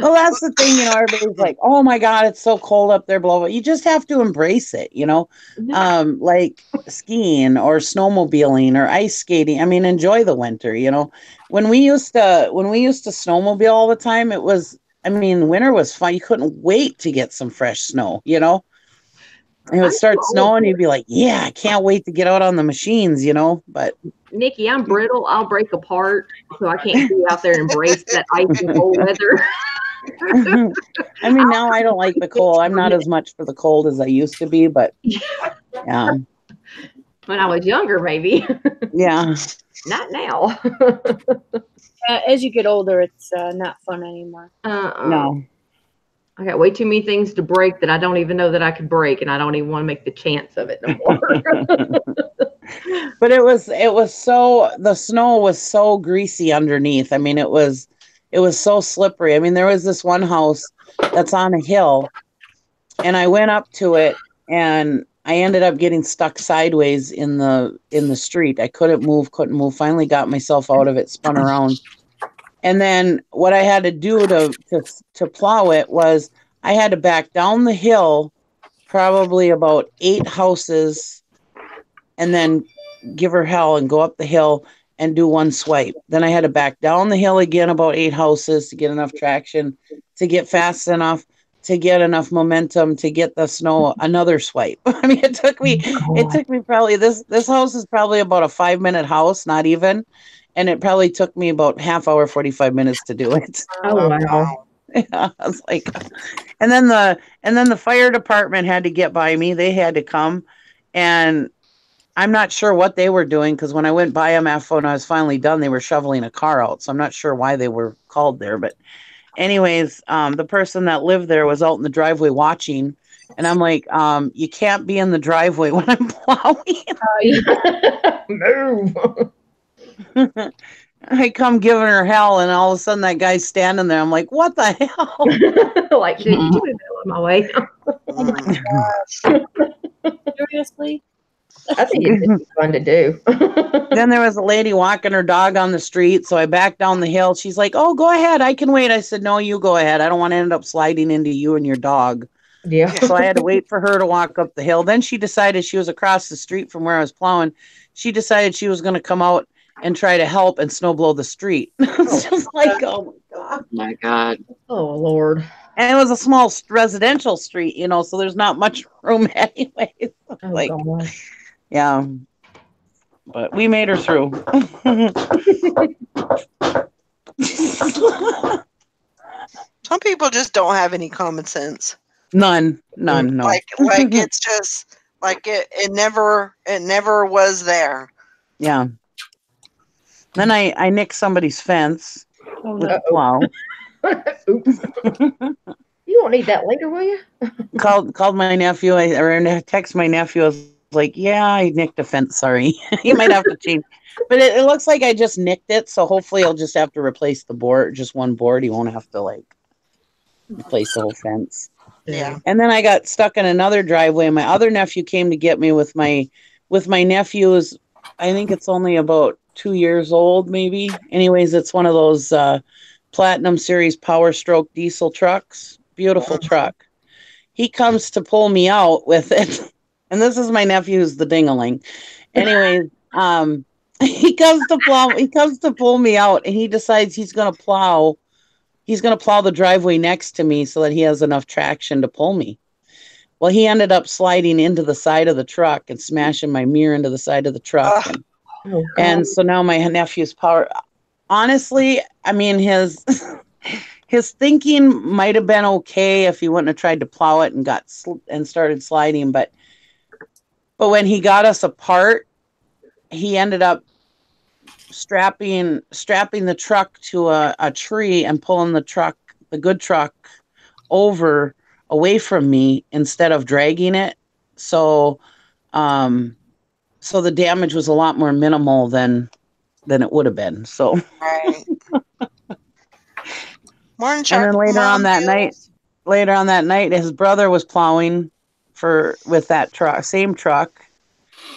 Well, that's the thing, you know, everybody's like, oh my God, it's so cold up there, blah, blah. You just have to embrace it, you know, like skiing or snowmobiling or ice skating. I mean, enjoy the winter, you know. When we used to snowmobile all the time, it was, I mean, winter was fun. You couldn't wait to get some fresh snow, you know. It would start snowing, you'd be like, yeah, I can't wait to get out on the machines, you know, but. Nikki, I'm brittle. I'll break apart, so I can't go out there and embrace that ice and cold weather. I mean, now I don't like the cold. I'm not as much for the cold as I used to be, but yeah. When I was younger, maybe. Yeah. Not now. As you get older, it's not fun anymore. No. I got way too many things to break that I don't even know that I could break, and I don't even want to make the chance of it no more. But it was so, the snow was so greasy underneath. I mean, it was so slippery. I mean, there was this one house that's on a hill, and I went up to it, and I ended up getting stuck sideways in the street. I couldn't move. Finally got myself out of it, spun around. And then what I had to do to plow it was I had to back down the hill, probably about 8 houses, and then give her hell and go up the hill and do one swipe. Then I had to back down the hill again about 8 houses to get enough traction, to get fast enough, to get enough momentum to get the snow another swipe. I mean, it took me probably, this house is probably about a 5-minute house, not even. And it probably took me about half hour, 45 minutes to do it. Oh, wow. Yeah, I was like, and then the fire department had to get by me. They had to come, and I'm not sure what they were doing, because when I went by them after when I was finally done, they were shoveling a car out. So I'm not sure why they were called there. But anyways, the person that lived there was out in the driveway watching. And I'm like, you can't be in the driveway when I'm plowing. Move. I come giving her hell, and all of a sudden that guy's standing there. I'm like, what the hell? Like, dude, you move out of my way. Oh my gosh. Seriously? I think it'd just be fun to do. Then there was a lady walking her dog on the street, so I backed down the hill. She's like, oh, go ahead, I can wait. I said, no, you go ahead. I don't want to end up sliding into you and your dog. Yeah. So I had to wait for her to walk up the hill. Then she decided, she was across the street from where I was plowing. She decided she was going to come out and try to help and snow blow the street. It's just like, oh my God. My God. Oh, Lord. And it was a small residential street, so there's not much room anyway. Oh, Like, gosh. yeah. But we made her through. Some people just don't have any common sense. None, no. Like it's just like it never was there. Yeah. Then I nicked somebody's fence with the plow. Oops. You won't need that later, will you? Called my nephew, or text my nephew. I was like, yeah, I nicked a fence. Sorry. You might have to change. But it looks like I just nicked it, so hopefully I'll just have to replace the board, just one board. He won't have to replace the whole fence. Yeah. And then I got stuck in another driveway. My other nephew came to get me with my nephew's. I think it's only about 2 years old, maybe. Anyways, it's one of those Platinum Series Power Stroke diesel trucks. Beautiful truck. He comes to pull me out with it. And this is my nephew's the ding-a-ling. Anyways, he comes to pull me out, and he decides he's gonna plow the driveway next to me so that he has enough traction to pull me. Well, he ended up sliding into the side of the truck and smashing my mirror into the side of the truck. And so now my nephew's power. Honestly, I mean, his thinking might have been okay if he wouldn't have tried to plow it and started sliding. But when he got us apart, he ended up strapping the truck to a tree and pulling the good truck away from me instead of dragging it. So the damage was a lot more minimal than it would have been. So right. Morning, and then later on that night, his brother was plowing with that truck, same truck,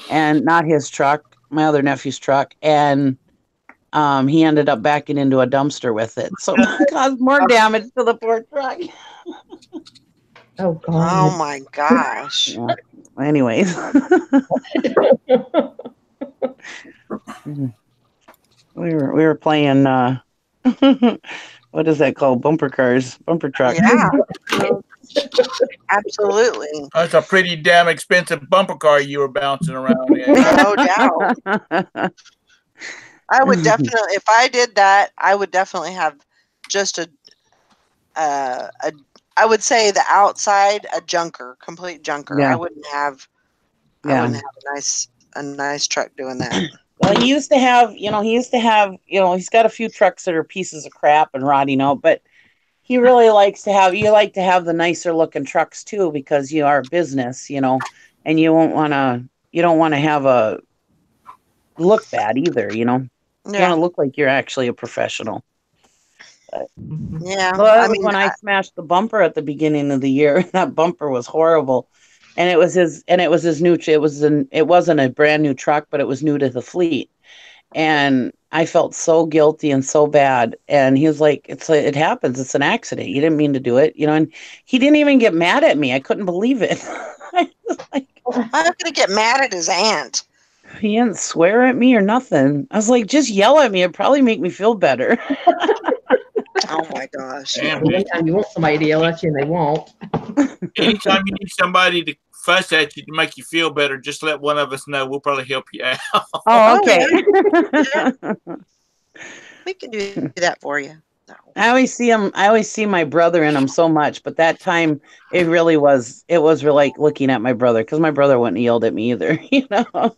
and not his truck, my other nephew's truck, and he ended up backing into a dumpster with it, so it caused more damage to the poor truck. Oh God! Oh my gosh! Yeah. Anyways, we were playing. What is that called? Bumper cars, bumper trucks. Yeah, absolutely. That's a pretty damn expensive bumper car you were bouncing around in. No doubt. I would definitely, if I did that, I would definitely have just I would say the outside a junker, complete junker. Yeah. I wouldn't have a nice truck doing that. Well, he used to have, he's got a few trucks that are pieces of crap and rotting out, but he really likes to have, you like to have the nicer looking trucks too, because you are a business, you know, and you don't want to have a look bad either, you know. You want to look like you're actually a professional. But, yeah. well, that was when I smashed the bumper at the beginning of the year. That bumper was horrible. And it was his new, it wasn't a brand new truck, but it was new to the fleet. And I felt so guilty and so bad. And he was like, it happens. It's an accident. You didn't mean to do it, you know. And he didn't even get mad at me. I couldn't believe it. I'm going to get mad at his aunt. He didn't swear at me or nothing. I was like, just yell at me. It'd probably make me feel better. Oh my gosh. Damn, anytime you want somebody to yell at you and they won't. Anytime you need somebody to fuss at you to make you feel better, just let one of us know. We'll probably help you out. Oh, okay. We can do that for you. No. I always see my brother in him so much, but that time it was like looking at my brother, because my brother wouldn't have yelled at me either, you know.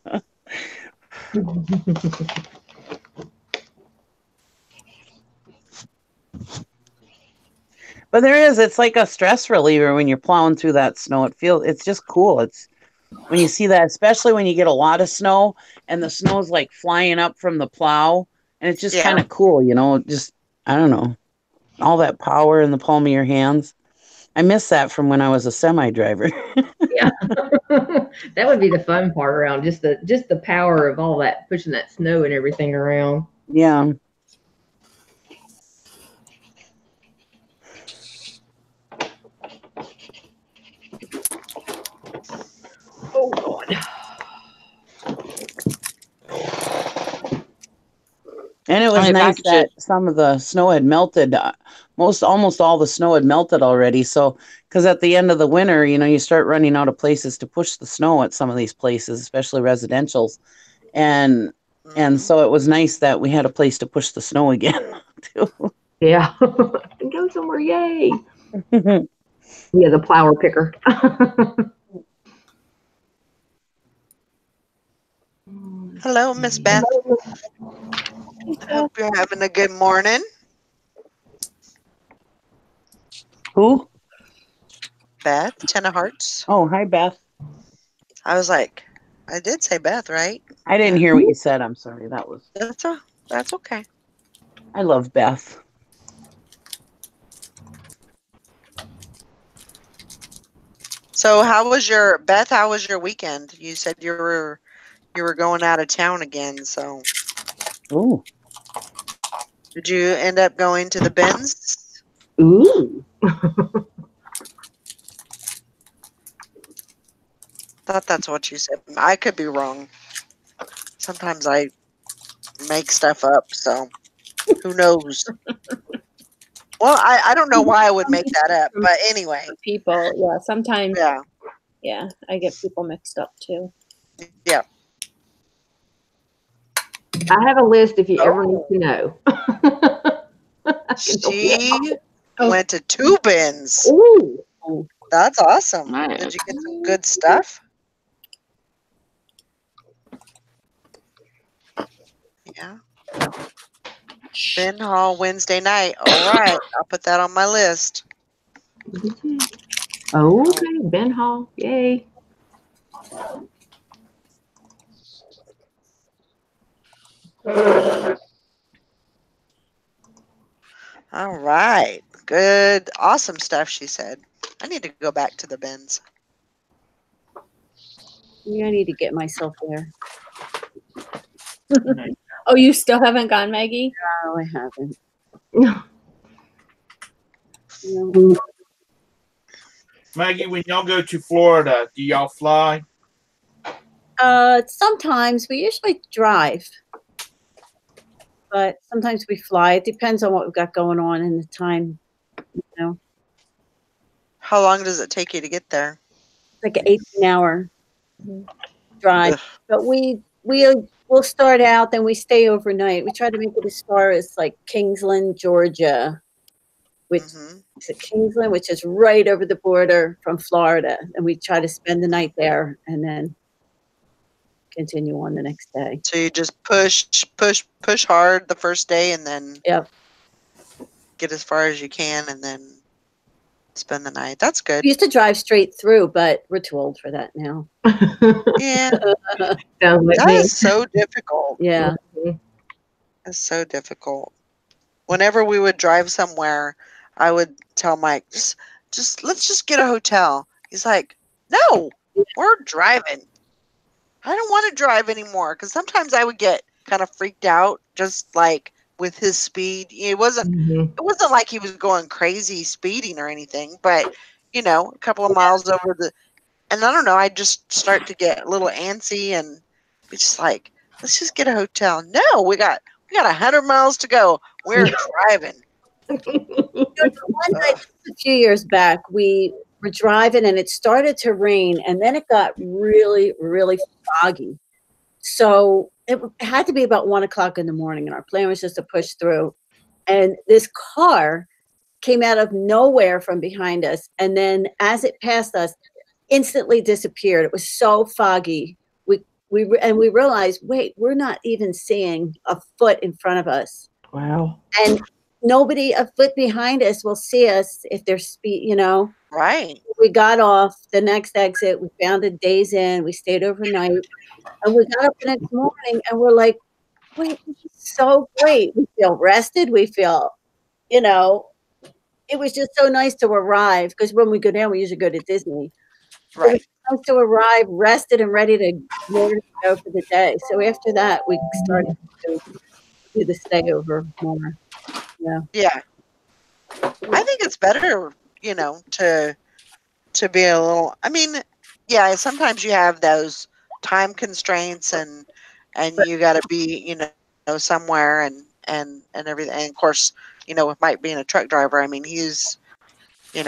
But it's like a stress reliever when you're plowing through that snow. It's just cool. It's when you see that, especially when you get a lot of snow and the snow's like flying up from the plow, and it's just kind of cool, you know. Just, I don't know, all that power in the palm of your hands. I miss that from when I was a semi driver. Yeah, that would be the fun part around, just the power of all that, pushing that snow and everything around. Yeah. Oh God. And it was nice that some of the snow had melted. Almost all the snow had melted already. So, because at the end of the winter, you know, you start running out of places to push the snow at some of these places, especially residentials. And so it was nice that we had a place to push the snow again, too. Yeah. Go somewhere, yay. Yeah, the plower picker. Hello, Miss Beth. Hope you're having a good morning. Who? Beth, 10 of Hearts. Oh, hi, Beth. I was like, I did say Beth, right? I didn't hear what you said. I'm sorry. That's okay. I love Beth. So how was your weekend? You said you were going out of town again, so. Ooh. Did you end up going to the bins? Ooh. Thought that's what you said. I could be wrong. Sometimes I make stuff up, so who knows? Well, I don't know why I would make that up, but anyway. People, yeah, sometimes. Yeah, I get people mixed up too. Yeah. I have a list if you ever need to know. She went to 2 bins. Ooh. That's awesome. Did you get some good stuff? Yeah. Bin haul Wednesday night. All right. I'll put that on my list. Okay, bin haul. Yay. All right. Good. Awesome stuff, she said. I need to go back to the bins. Yeah, I need to get myself there. Oh, you still haven't gone, Maggie? No, I haven't. No. Maggie, when y'all go to Florida, do y'all fly? Sometimes we usually drive, but sometimes we fly. It depends on what we've got going on in the time, you know. How long does it take you to get there? Like an 18-hour drive. Ugh. But we'll start out, then we stay overnight. We try to make it as far as like Kingsland, Georgia, which is at Kingsland, which is right over the border from Florida, and we try to spend the night there and then continue on the next day. So you just push hard the first day, and then. Yep. get as far as you can and then spend the night. That's good. We used to drive straight through, but we're too old for that now. Yeah. Sounds like That me. is so difficult. Yeah. It's so difficult. Whenever we would drive somewhere, I would tell Mike, just let's just get a hotel. He's like, no, we're driving. I don't want to drive anymore because sometimes I would get kind of freaked out, just like with his speed. It wasn't like he was going crazy speeding or anything, but a couple of miles over the, and I don't know, I just start to get a little antsy and be just like, let's just get a hotel. No, we got 100 miles to go. We're driving. One night, a few years back, we were driving and it started to rain, and then it got really, really foggy. So it had to be about 1 o'clock in the morning, and our plan was just to push through. And this car came out of nowhere from behind us, and then as it passed us, instantly disappeared. It was so foggy. We realized, wait, we're not even seeing a foot in front of us. Wow. And nobody a foot behind us will see us if they're speed, Right. We got off the next exit. We found a Days Inn. We stayed overnight, and we got up the next morning, and we're like, wait, this is so great. We feel rested. We feel, it was just so nice to arrive, because when we go down, we usually go to Disney. Right. It was nice to arrive rested and ready to go for the day. So after that, we started to do the stay over more. Yeah. Yeah. I think it's better, to be a little, I mean, yeah, sometimes you have those time constraints and you got to be, somewhere and everything. And of course, with Mike being a truck driver, I mean, he's, it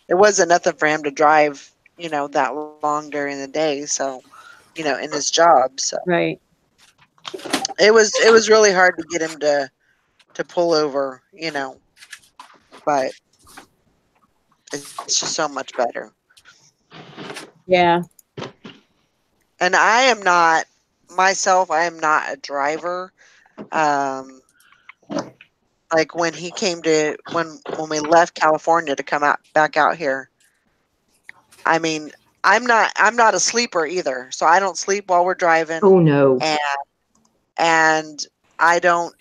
wasn't nothing for him to drive, that long during the day. So, in his job. So Right. it was really hard to get him to pull over, but it's just so much better. Yeah. And I am not a driver. Like when he came when we left California to come back out here. I mean, I'm not a sleeper either. So I don't sleep while we're driving. Oh no. And I don't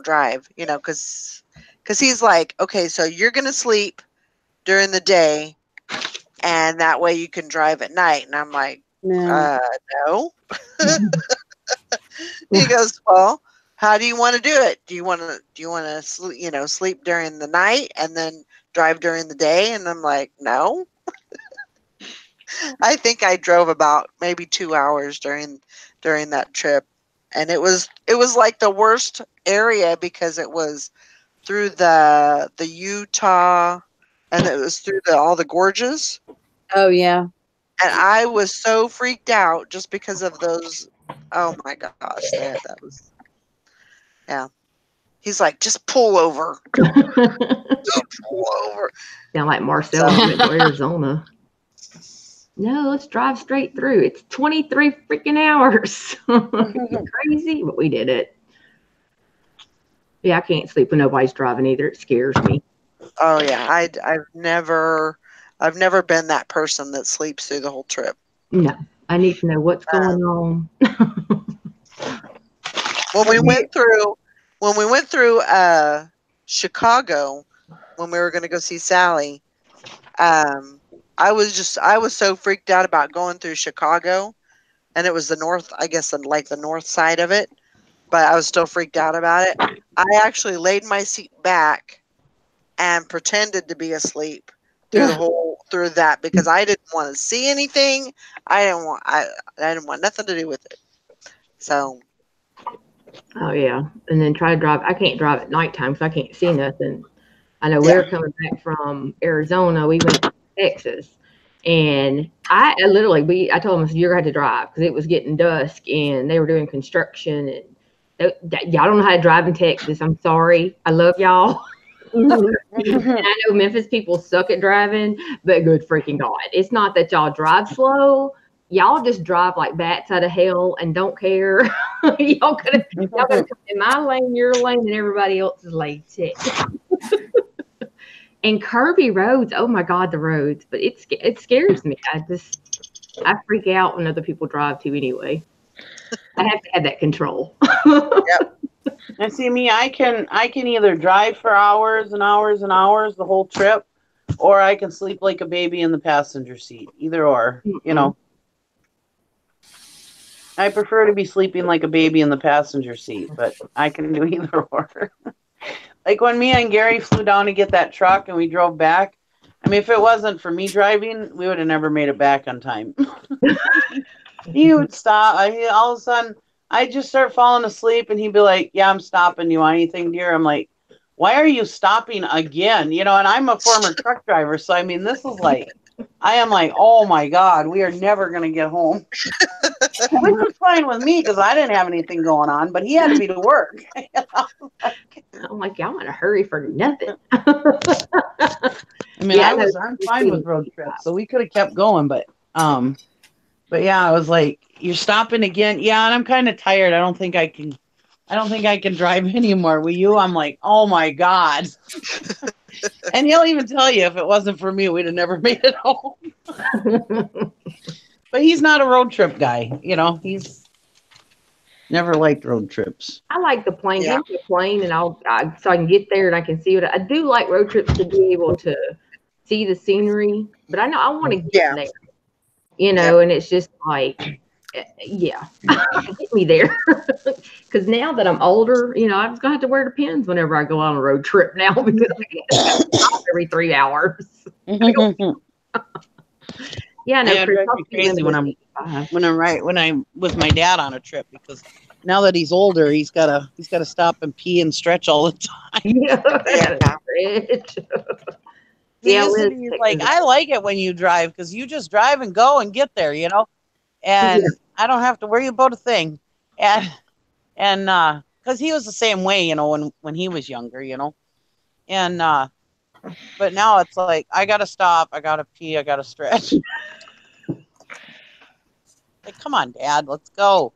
drive, cuz he's like, "Okay, so you're going to sleep during the day and that way you can drive at night." And I'm like, No. No. He goes, "Well, how do you want to do it? Do you want to sleep during the night and then drive during the day?" And I'm like, "No." I think I drove about maybe 2 hours during that trip, and it was like the worst area because it was through the Utah, and it was through all the gorges. Oh yeah. And I was so freaked out just because of those. Oh my gosh, that was, yeah. He's like, "Just pull over." Just pull over. Sound like Marcel went to Arizona. No, let's drive straight through. It's 23 freaking hours. You're crazy, but we did it. Yeah, I can't sleep when nobody's driving either. It scares me. Oh yeah, I've never been that person that sleeps through the whole trip. No, I need to know what's going on. When we went through Chicago, when we were going to go see Sally, I was so freaked out about going through Chicago, and it was the north, I guess, like the north side of it, but I was still freaked out about it. I actually laid my seat back and pretended to be asleep through that because I didn't want to see anything. I didn't want nothing to do with it. So. Oh yeah, and then try to drive. I can't drive at nighttime because I can't see nothing. I know we were coming back from Arizona. We went to Texas, and I told them, I said, "You're going to have to drive," because it was getting dusk and they were doing construction, and y'all don't know how to drive in Texas. I'm sorry. I love y'all. And I know Memphis people suck at driving, but good freaking God. It's not that y'all drive slow. y'all just drive like bats out of hell and don't care. y'all gotta come in my lane, your lane, and everybody else's lane too. And curvy roads, oh my God, the roads. But it scares me. I freak out when other people drive too anyway. I have to have that control. Yep. And see me, I can either drive for hours and hours and hours the whole trip, or I can sleep like a baby in the passenger seat. Either or, you know. I prefer to be sleeping like a baby in the passenger seat, but I can do either or. Like when me and Gary flew down to get that truck and we drove back, I mean, if it wasn't for me driving, we would have never made it back on time. He would stop. All of a sudden, I'd just start falling asleep and he'd be like, yeah, I'm stopping. You want anything, dear? I'm like, why are you stopping again? You know, and I'm a former truck driver. So, I mean, this is like, I am like, oh my God, we are never going to get home. Which was fine with me because I didn't have anything going on, but he had to be to work. I'm like, y'all in a hurry for nothing. I mean, Yeah, I'm fine with road trips, so we could have kept going, but yeah, I was like, you're stopping again. Yeah, and I'm kind of tired. I don't think I can drive anymore. Will you? I'm like, oh my God. And he'll even tell you if it wasn't for me, we'd have never made it home. But he's not a road trip guy. You know, he's never liked road trips. I like the plane. Give me a plane, and so I can get there and I can see what I do. Like road trips to be able to see the scenery, but I know I want to get there. You know, and it's just like, get me there. Because now that I'm older, you know, I'm just gonna have to wear Depends whenever I go on a road trip now because I can't stop every 3 hours. Yeah, no, it drives me crazy when I'm with my dad on a trip because now that he's older, he's gotta stop and pee and stretch all the time. He's like, I like it when you drive because you just drive and go and get there, you know, and I don't have to worry about a thing, and because he was the same way, you know, when he was younger, you know, and but now it's like I gotta stop, I gotta pee, I gotta stretch. Like, come on, Dad, let's go.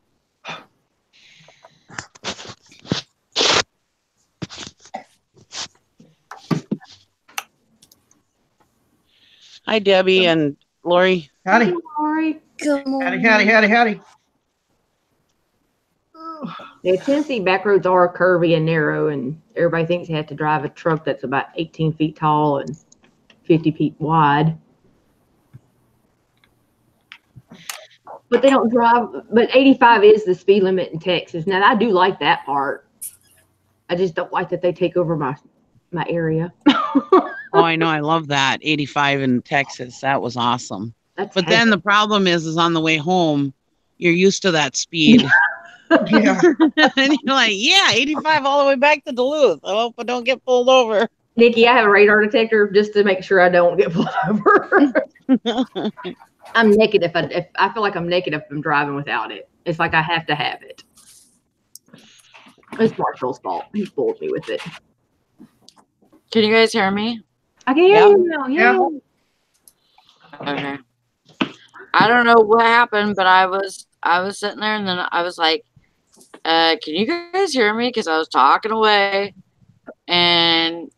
Hi, Debbie and Lori. Howdy. Hey, Lori. Good morning. Howdy. Yeah, Tennessee back roads are curvy and narrow, and everybody thinks you have to drive a truck that's about 18 feet tall and 50 feet wide. But they don't drive. But 85 is the speed limit in Texas. Now, I do like that part. I just don't like that they take over my area. Oh, I know. I love that. 85 in Texas. That was awesome. But then the problem is on the way home, you're used to that speed. Yeah. And you're like, 85 all the way back to Duluth. I hope I don't get pulled over. Nikki, I have a radar detector just to make sure I don't get pulled over. I'm naked if I feel like I'm naked if I'm driving without it. It's like I have to have it. It's Marshall's fault. He fooled me with it. Can you guys hear me? I can hear you now. Yeah. Okay. I don't know what happened, but I was sitting there and then I was like, can you guys hear me? Because I was talking away and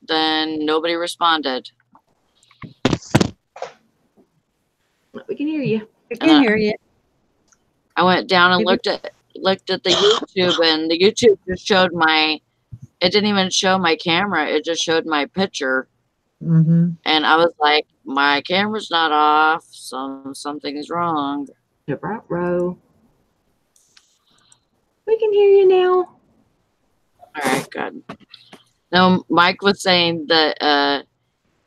then nobody responded. We can hear you. We can hear you. I went down and looked at the YouTube, and the YouTube just showed it didn't even show my camera. It just showed my picture. Mm-hmm. And I was like, my camera's not off. Something's wrong. The front row. We can hear you now. All right, good. Now, Mike was saying that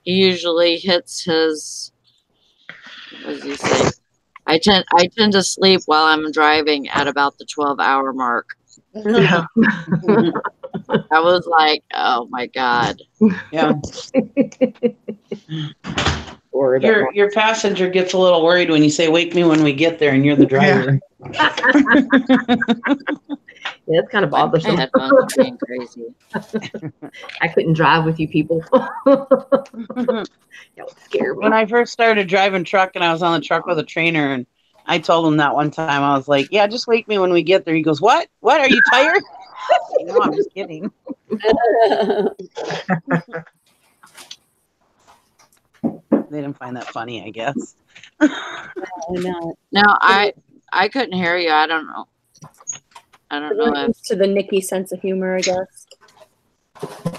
he usually hits his. What does he say? I tend to sleep while I'm driving at about the 12-hour mark. Yeah. I was like, oh my God. Yeah. Your passenger gets a little worried when you say, wake me when we get there, and you're the driver. Yeah, it's kind of bothersome. My headphones are being crazy. I couldn't drive with you people. That would scare me. When I first started driving truck and I was on the truck with a trainer, and I told him that one time. I was like, yeah, just wake me when we get there. He goes, what? What? Are you tired? No, I'm just kidding. They didn't find that funny, I guess. No, I couldn't hear you. I don't know. I don't know if to the Nikki sense of humor, I guess.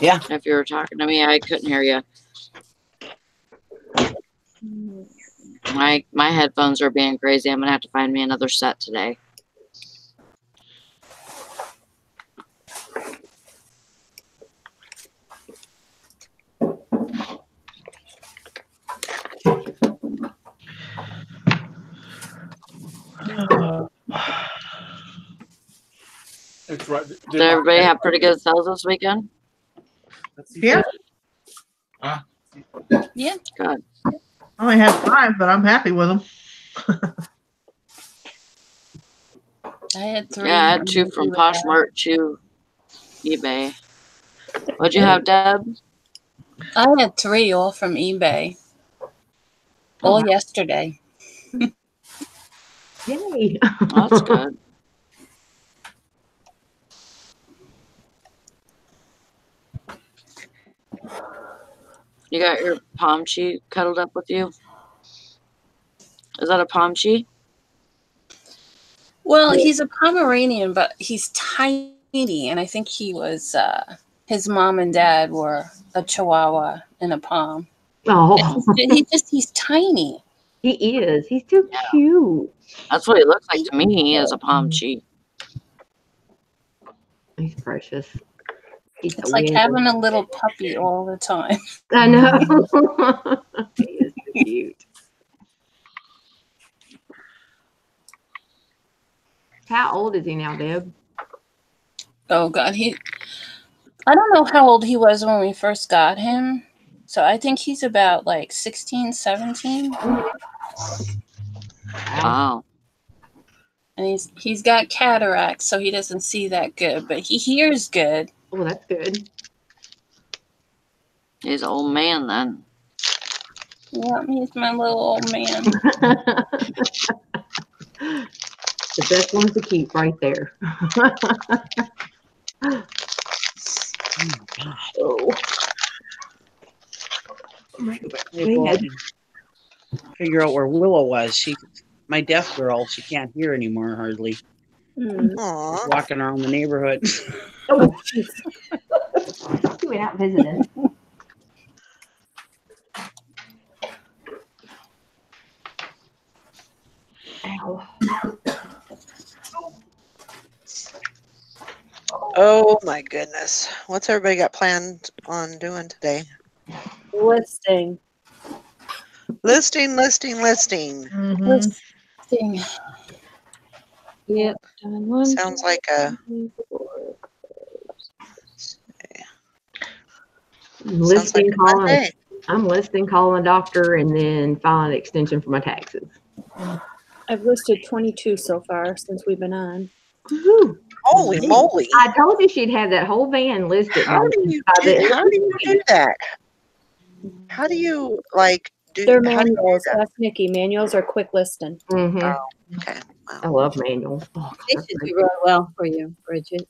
Yeah. If you were talking to me, I couldn't hear you. My headphones are being crazy. I'm gonna have to find me another set today. It's right. Did everybody have pretty good sales this weekend? Yeah. Yeah. Good. I only had 5, but I'm happy with them. I had 3. Yeah, I had 2 from Poshmark, 2 eBay. What'd you have, Deb? I had 3 all from eBay. All yesterday. Yay. Oh, that's good. You got your Pomchi cuddled up with you? Is that a Pomchi? Well, he's a Pomeranian, but he's tiny, and I think he was his mom and dad were a Chihuahua and a Pom. Oh, He's tiny. he is. He's too cute. That's what he looks like to me as a Pomchi. He's precious. He's It's so like weird. having a little puppy all the time. I know. He is so cute. How old is he now, Deb? Oh God, I don't know how old he was when we first got him. So I think he's about like 16, 17. Wow. And he's got cataracts, so he doesn't see that good, but he hears good. Oh, that's good. He's an old man then. Yeah, he's my little old man. The best ones to keep right there. Oh my God. Oh. Figure out where Willow was. My deaf girl, she can't hear anymore hardly. Aww. Walking around the neighborhood. Oh, jeez. He went out visiting. Ow. Oh my goodness. What's everybody got planned on doing today? Listing. Listing. Mm-hmm. Listing. Yep. Sounds like a Listing, calling. Monday. I'm listing, calling a doctor, and then filing an extension for my taxes. I've listed 22 so far since we've been on. Woo-hoo. Holy moly. I told you she'd have that whole van listed. How do you do that? How do you do They're how do you do manuals. that? Ask Nikki. Manuals are quick listing. Mm-hmm. Oh, okay. I love manuals. Oh, They should do really well for you, Bridget.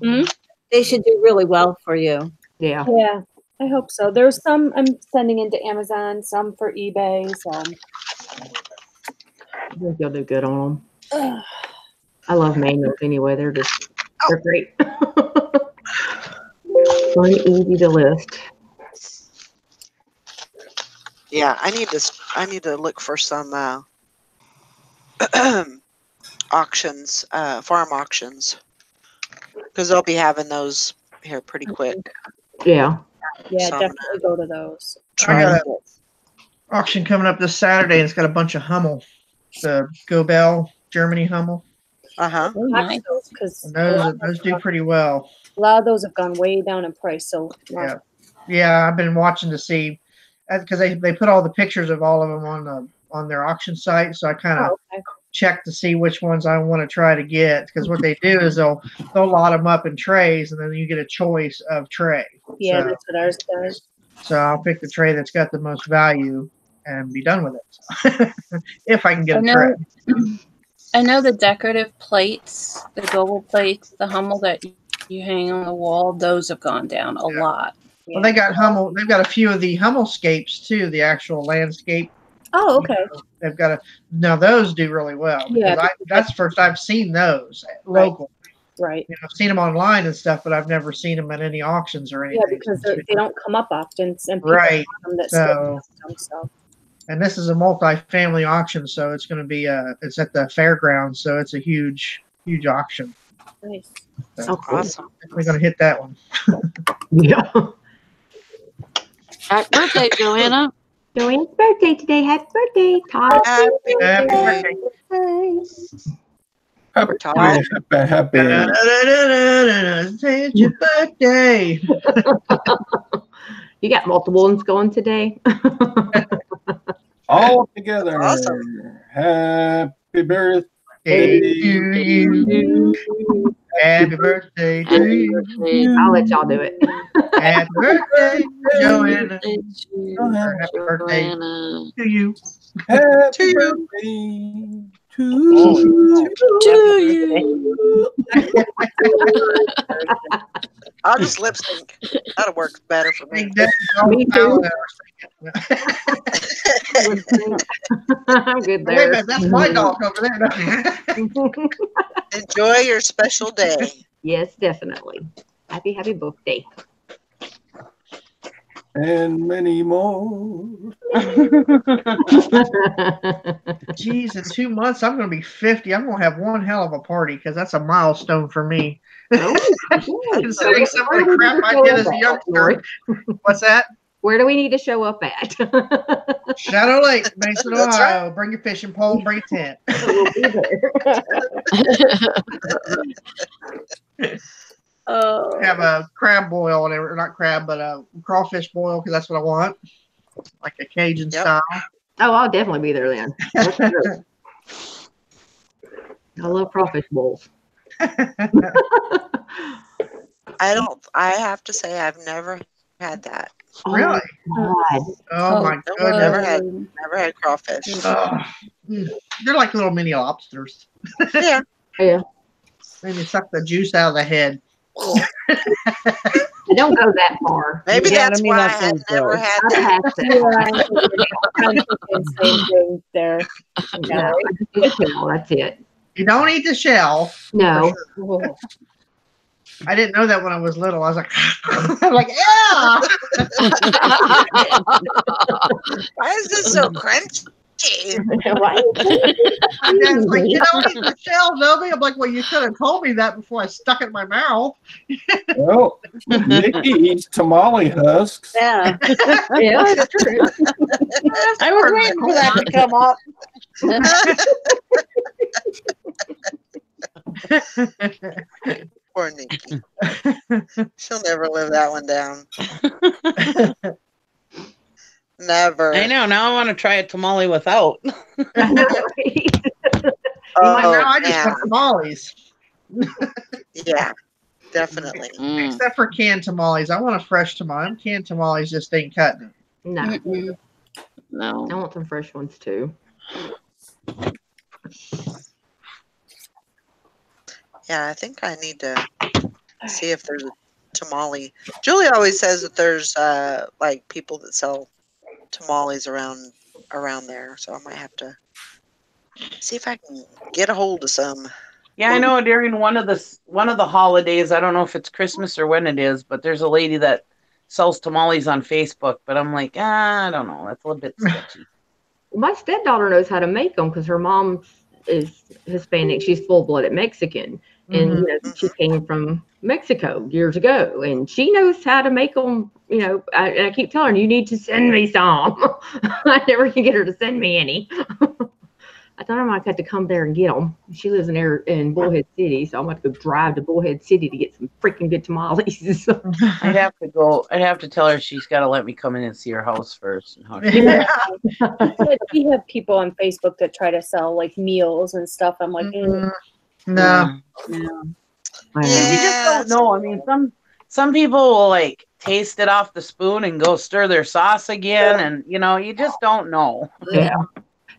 Hmm? They should do really well for you. yeah. Yeah, I hope so. There's some I'm sending into Amazon, some for eBay, some. I think you'll do good on them. I love manuals anyway. They're great. Fun, easy to list. Yeah, I need to look for some auctions, farm auctions. Because they'll be having those here pretty quick. Yeah. Yeah, So definitely go to those. I got an auction coming up this Saturday, and it's got a bunch of Hummel. The Gobel Germany Hummel. Uh-huh. Oh, nice. Because And those do pretty well. a lot of those have gone way down in price. So Yeah, I've been watching to see, because they put all the pictures of all of them on their auction site, so I kind of check to see which ones I want to try to get. Because what they do is they'll lot them up in trays, and then you get a choice of tray. Yeah, so, that's what ours does. So I'll pick the tray that's got the most value. and be done with it. If I can get a tray. I know the decorative plates, the gold plates, the Hummel that you hang on the wall, those have gone down a lot. Well, they got Hummel. They've got a few of the Hummelscapes too, the actual landscape. Oh, okay. They've got now those do really well because that's the first I've seen those local. Right. I've seen them online and stuff, but I've never seen them at any auctions or anything. Yeah, because they don't come up often, and people right. want them that so. And this is a multi-family auction, so it's going to be it's at the fairgrounds, so it's a huge auction. Nice. So awesome. We're going to hit that one. Yeah. Happy birthday, Joanna. Joanna's birthday today. Happy birthday, Todd. Happy birthday. Happy. It's your birthday. You got multiple ones going today. All together. Awesome. Happy birthday to you. Happy birthday to you. I'll let y'all do it. Happy birthday, Joanna. Happy birthday to you. Happy birthday to you. I'll just lip sync. That'll work better for me. Me too. I'm good there. Wait a minute, that's my dog over there. Enjoy your special day. Yes, definitely. Happy birthday. And many more. Geez, in 2 months, I'm going to be 50. I'm going to have one hell of a party because that's a milestone for me. Considering some of the crap I did as a youngster. What's that? Where do we need to show up at? Shadow Lake, Mason, Ohio. Right. Bring your fishing pole, bring a tent. We'll be there. Have a crab boil, whatever. Not crab, but a crawfish boil because that's what I want. Like a Cajun style. Oh, I'll definitely be there then. I love crawfish bowls. I have to say I've never had that. Really? Oh my goodness. Never had crawfish. They're like little mini lobsters. Yeah. Yeah. And you suck the juice out of the head. Don't go that far. Maybe that's why I had never had that. Same thing there. No, that's it. You don't eat the shell. No. Sure. I didn't know that when I was little. I was like, I'm like, yeah. Why is this so crunchy? Right? And Dad's like, you don't eat the shell, Nobi. I'm like, well, you could have told me that before I stuck it in my mouth. Well, Nikki eats tamale husks. Yeah. Yeah, that's true. I was waiting for that to come up. Poor Nikki. She'll never live that one down. Never. I know. Now I want to try a tamale without. I just want tamales. Yeah, definitely. Except for canned tamales. I want a fresh tamale. Canned tamales just ain't cutting it. No. No. I want some fresh ones too. Yeah, I think I need to see if there's a tamale. Julie always says that there's like people that sell tamales around there, so I might have to see if I can get a hold of some. Yeah, I know during one of the holidays, I don't know if it's Christmas or when it is, but there's a lady that sells tamales on Facebook, but I'm like, I don't know, that's a little bit sketchy. My stepdaughter knows how to make them because her mom is Hispanic. She's full-blooded Mexican. And she came from Mexico years ago, and she knows how to make them. And I keep telling her, you need to send me some. I never can get her to send me any. I thought I might have to come there and get them. She lives in Bullhead City, so I'm going to go drive to Bullhead City to get some freaking good tamales. I'd have to tell her she's got to let me come in and see her house first. We have people on Facebook that try to sell like meals and stuff. I'm like, no. You just don't know. I mean, some people will like taste it off the spoon and go stir their sauce again, and you know, you just don't know. Yeah.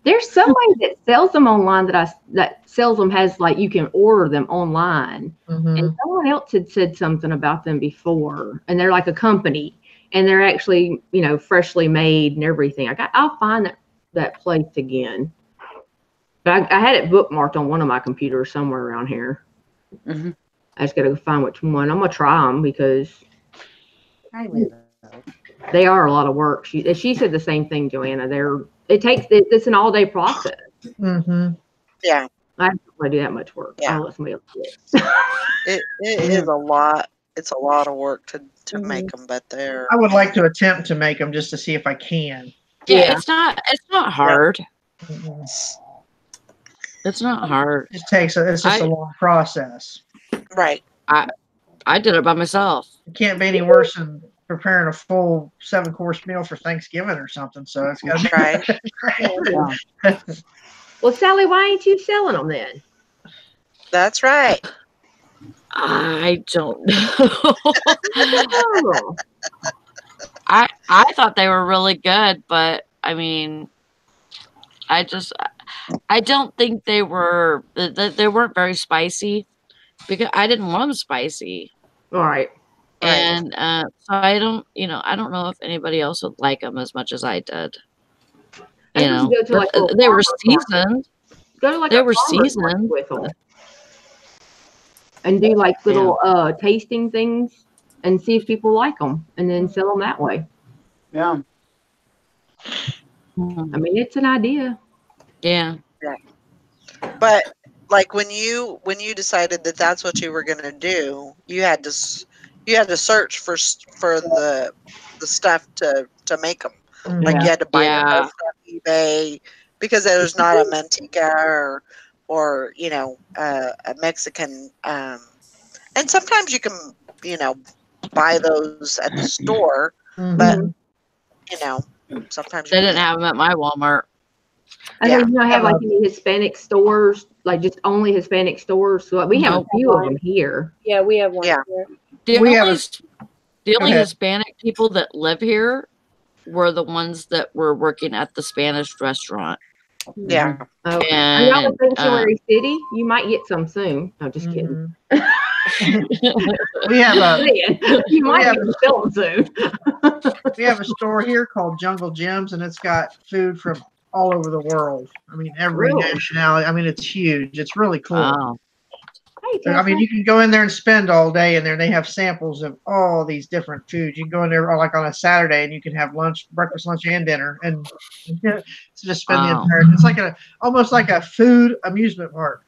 There's somebody that sells them online that sells them, has like you can order them online. And someone else had said something about them before, and they're like a company, and they're actually, you know, freshly made and everything. I'll find that place again. But I had it bookmarked on one of my computers somewhere around here. I just got to find which one. I'm gonna try them because they are a lot of work. She said the same thing, Joanna. It's an all day process. Yeah, I don't want to do that much work. Yeah. I'll let somebody else do it. it is a lot. It's a lot of work to make them, but they're. I would like to attempt to make them just to see if I can. Yeah, it's not hard. It's not hard. It's just a long process. Right. I did it by myself. It can't be any worse than preparing a full 7-course meal for Thanksgiving or something. So it's got to be right. Well, Sally, why ain't you selling them then? That's right. I don't know. I thought they were really good, but I mean, I don't think they weren't very spicy because I didn't want them spicy. All right. And so I don't know if anybody else would like them as much as I did. You know, they were seasoned. Go to like they a were farmer's seasoned with them, and do like little tasting things and see if people like them, and then sell them that way. Yeah. I mean, it's an idea. Yeah. But like when you decided that that's what you were going to do, you had to search for the stuff to make them. Like you had to buy the stuff on eBay because there's not a Manteca or you know a Mexican. And sometimes you can buy those at the store, but sometimes they didn't have them at my Walmart. I think I have like any Hispanic stores, like just only Hispanic stores. So we have a few of them here. Yeah, we have one here. The only Hispanic people that live here were the ones that were working at the Spanish restaurant. Yeah. Okay. Are y'all in Sanctuary City? You might get some soon. No, just kidding. We have you might get them soon. We have a store here called Jungle Gyms, and it's got food from all over the world. I mean, every nationality. I mean, it's huge. It's really cool. Wow. I mean, you can go in there and spend all day in there. They have samples of all these different foods. You can go in there like on a Saturday, and you can have breakfast, lunch, and dinner, and just spend the entire. It's like almost like a food amusement park.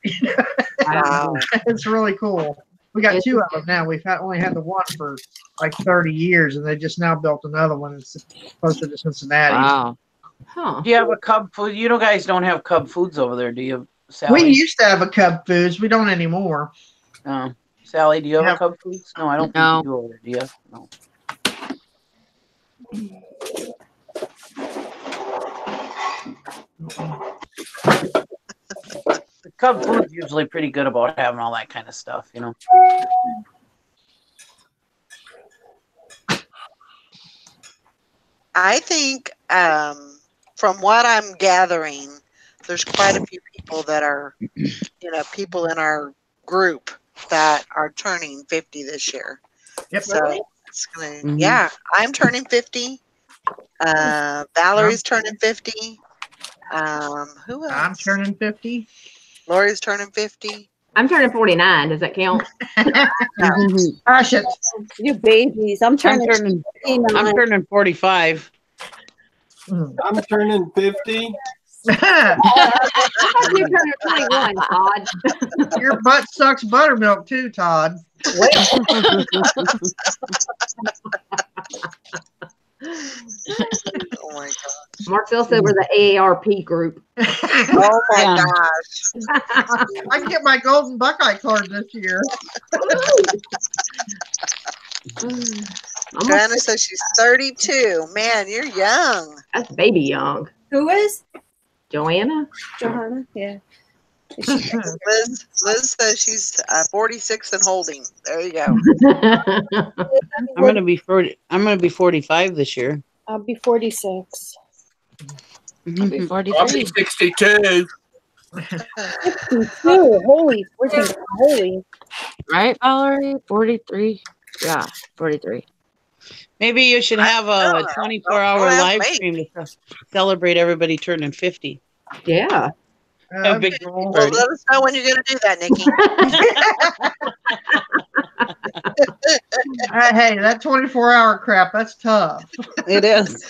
Wow. It's really cool. We got 2 of them now. We've only had the one for like 30 years, and they just now built another one. It's closer to Cincinnati. Wow. Huh. Do you have a Cub food? You guys don't have Cub Foods over there, do you, Sally? We used to have a Cub Foods. We don't anymore. Sally, do you have a Cub Foods? No, I don't think you do over there, do you? No. The Cub Food's usually pretty good about having all that kind of stuff, you know. I think from what I'm gathering, there's quite a few people that are, people in our group that are turning 50 this year. Yep. So it's gonna, I'm turning 50. Valerie's turning 50. Who else? I'm turning 50. Lori's turning 50. I'm turning 49. Does that count? Gosh, you babies. I'm turning 45. I'm turning 50. You're turning 21, Todd. Your butt sucks buttermilk too, Todd. Oh my gosh. Marcel said we're the AARP group. Oh my gosh. I can get my golden Buckeye card this year. Joanna says she's 32. Man, you're young. That's baby young. Who is? Joanna? Johanna, yeah. Liz says she's 46 and holding. There you go. I'm gonna be 40. I'm gonna be 45 this year. I'll be 46. I'll be 43. I'll be 62. 52. Holy freaking holy. Right, Valerie? 43. Yeah, 43. Maybe you should have a 24-hour Don't live ask me. stream to celebrate everybody turning 50. Yeah. A big Well, let us know when you're going to do that, Nikki. Hey, that 24-hour crap, that's tough. It is.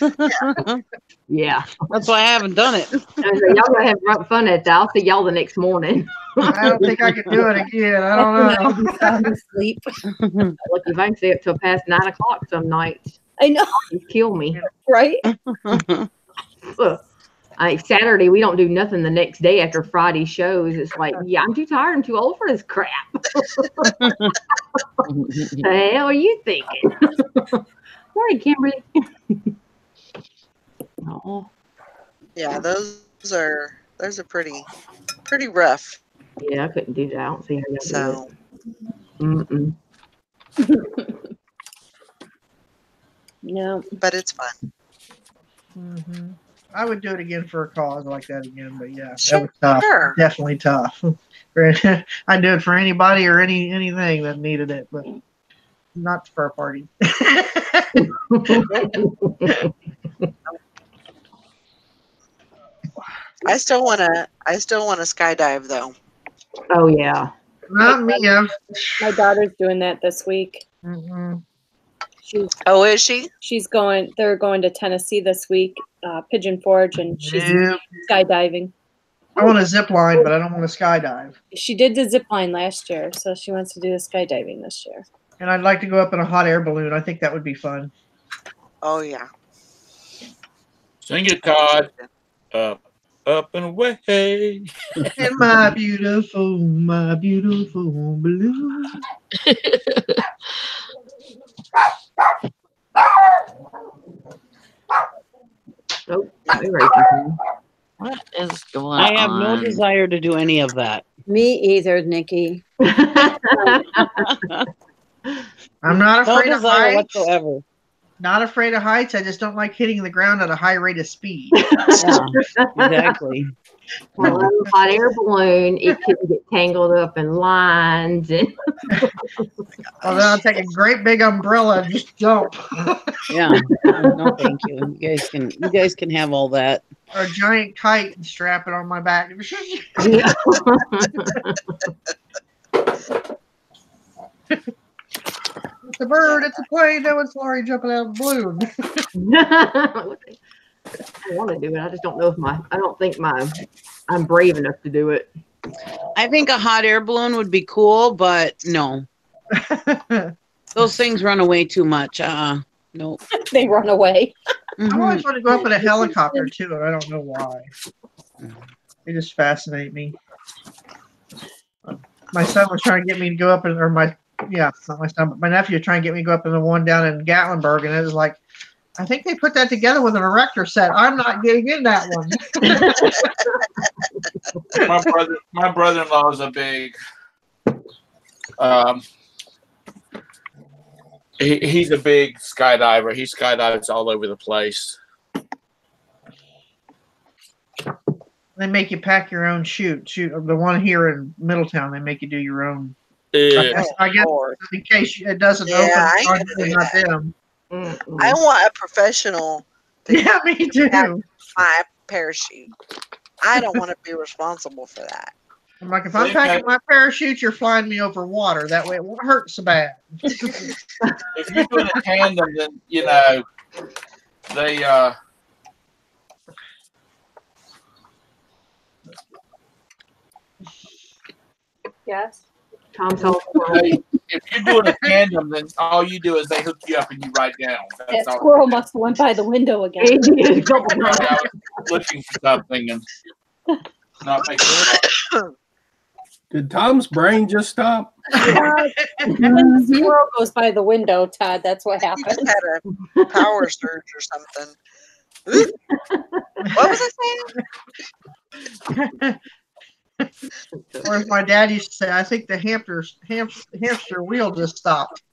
Yeah. That's why I haven't done it. Y'all gonna have fun at that. I'll see y'all the next morning. I don't think I could do it again. I don't know. I'll be sound asleep. Look, if I can stay up till past 9 o'clock some nights, I know. you kill me. Right? Saturday we don't do nothing the next day after Friday shows. It's like, yeah, I'm too tired. I'm too old for this crap. The hell are you thinking? Morning, Kimberly. Oh. Yeah, those are pretty rough. Yeah, I couldn't do that. I don't see how y'all So. do it. No. But it's fun. Mm-hmm. I would do it again for a cause like that again, but yeah, Sure. that was tough. Definitely tough. I'd do it for anybody or anything that needed it, but not for a party. I still want to skydive though. Oh yeah. Not me. My daughter's doing that this week. Mm-hmm. Oh, is she? They're going to Tennessee this week, Pigeon Forge, and she's skydiving. I want to zip line, but I don't want to skydive. She did the zip line last year, so she wants to do the skydiving this year. And I'd like to go up in a hot air balloon. I think that would be fun. Oh yeah. Sing it, Todd. Up and away. And my beautiful balloon. Oh, what is going on? I have no desire to do any of that. Me either, Nikki. I'm not afraid of heights whatsoever. Not afraid of heights. I just don't like hitting the ground at a high rate of speed. Yeah, exactly. Well, a hot air balloon, it can get tangled up in lines. And well, then I'll take a great big umbrella and just jump. Yeah. No, thank you. You guys can have all that. Or a giant kite and strap it on my back. It's a bird, it's a plane, no, it's Laurie jumping out of a balloon. I want to do it. I just don't know if I'm brave enough to do it. I think a hot air balloon would be cool, but no. Those things run away too much. Nope. They run away. I always want to go up in a helicopter too, and I don't know why. They just fascinate me. My son was trying to get me to go up in, not my son, but my nephew was trying to get me to go up in the one down in Gatlinburg, and it was like, I think they put that together with an erector set. I'm not getting in that one. My brother-in-law is a big. He's a big skydiver. He skydives all over the place. They make you pack your own chute. The one here in Middletown, they make you do your own. Yeah. I guess in case it doesn't open, not them. I want a professional. Yeah, me too. My parachute. I don't want to be responsible for that. I'm like, if I'm packing my parachute, you're flying me over water. That way it won't hurt so bad. If you're doing a tandem, then, they Yes. Tom's home. If you're doing a tandem, then all you do is they hook you up and you ride down. That squirrel must have went by the window again. I was looking for something and not making it. Did Tom's brain just stop? When the squirrel goes by the window, Todd, that's what happened. He just had a power surge or something. What was I saying? Or as my dad used to say, I think the hamster wheel just stopped.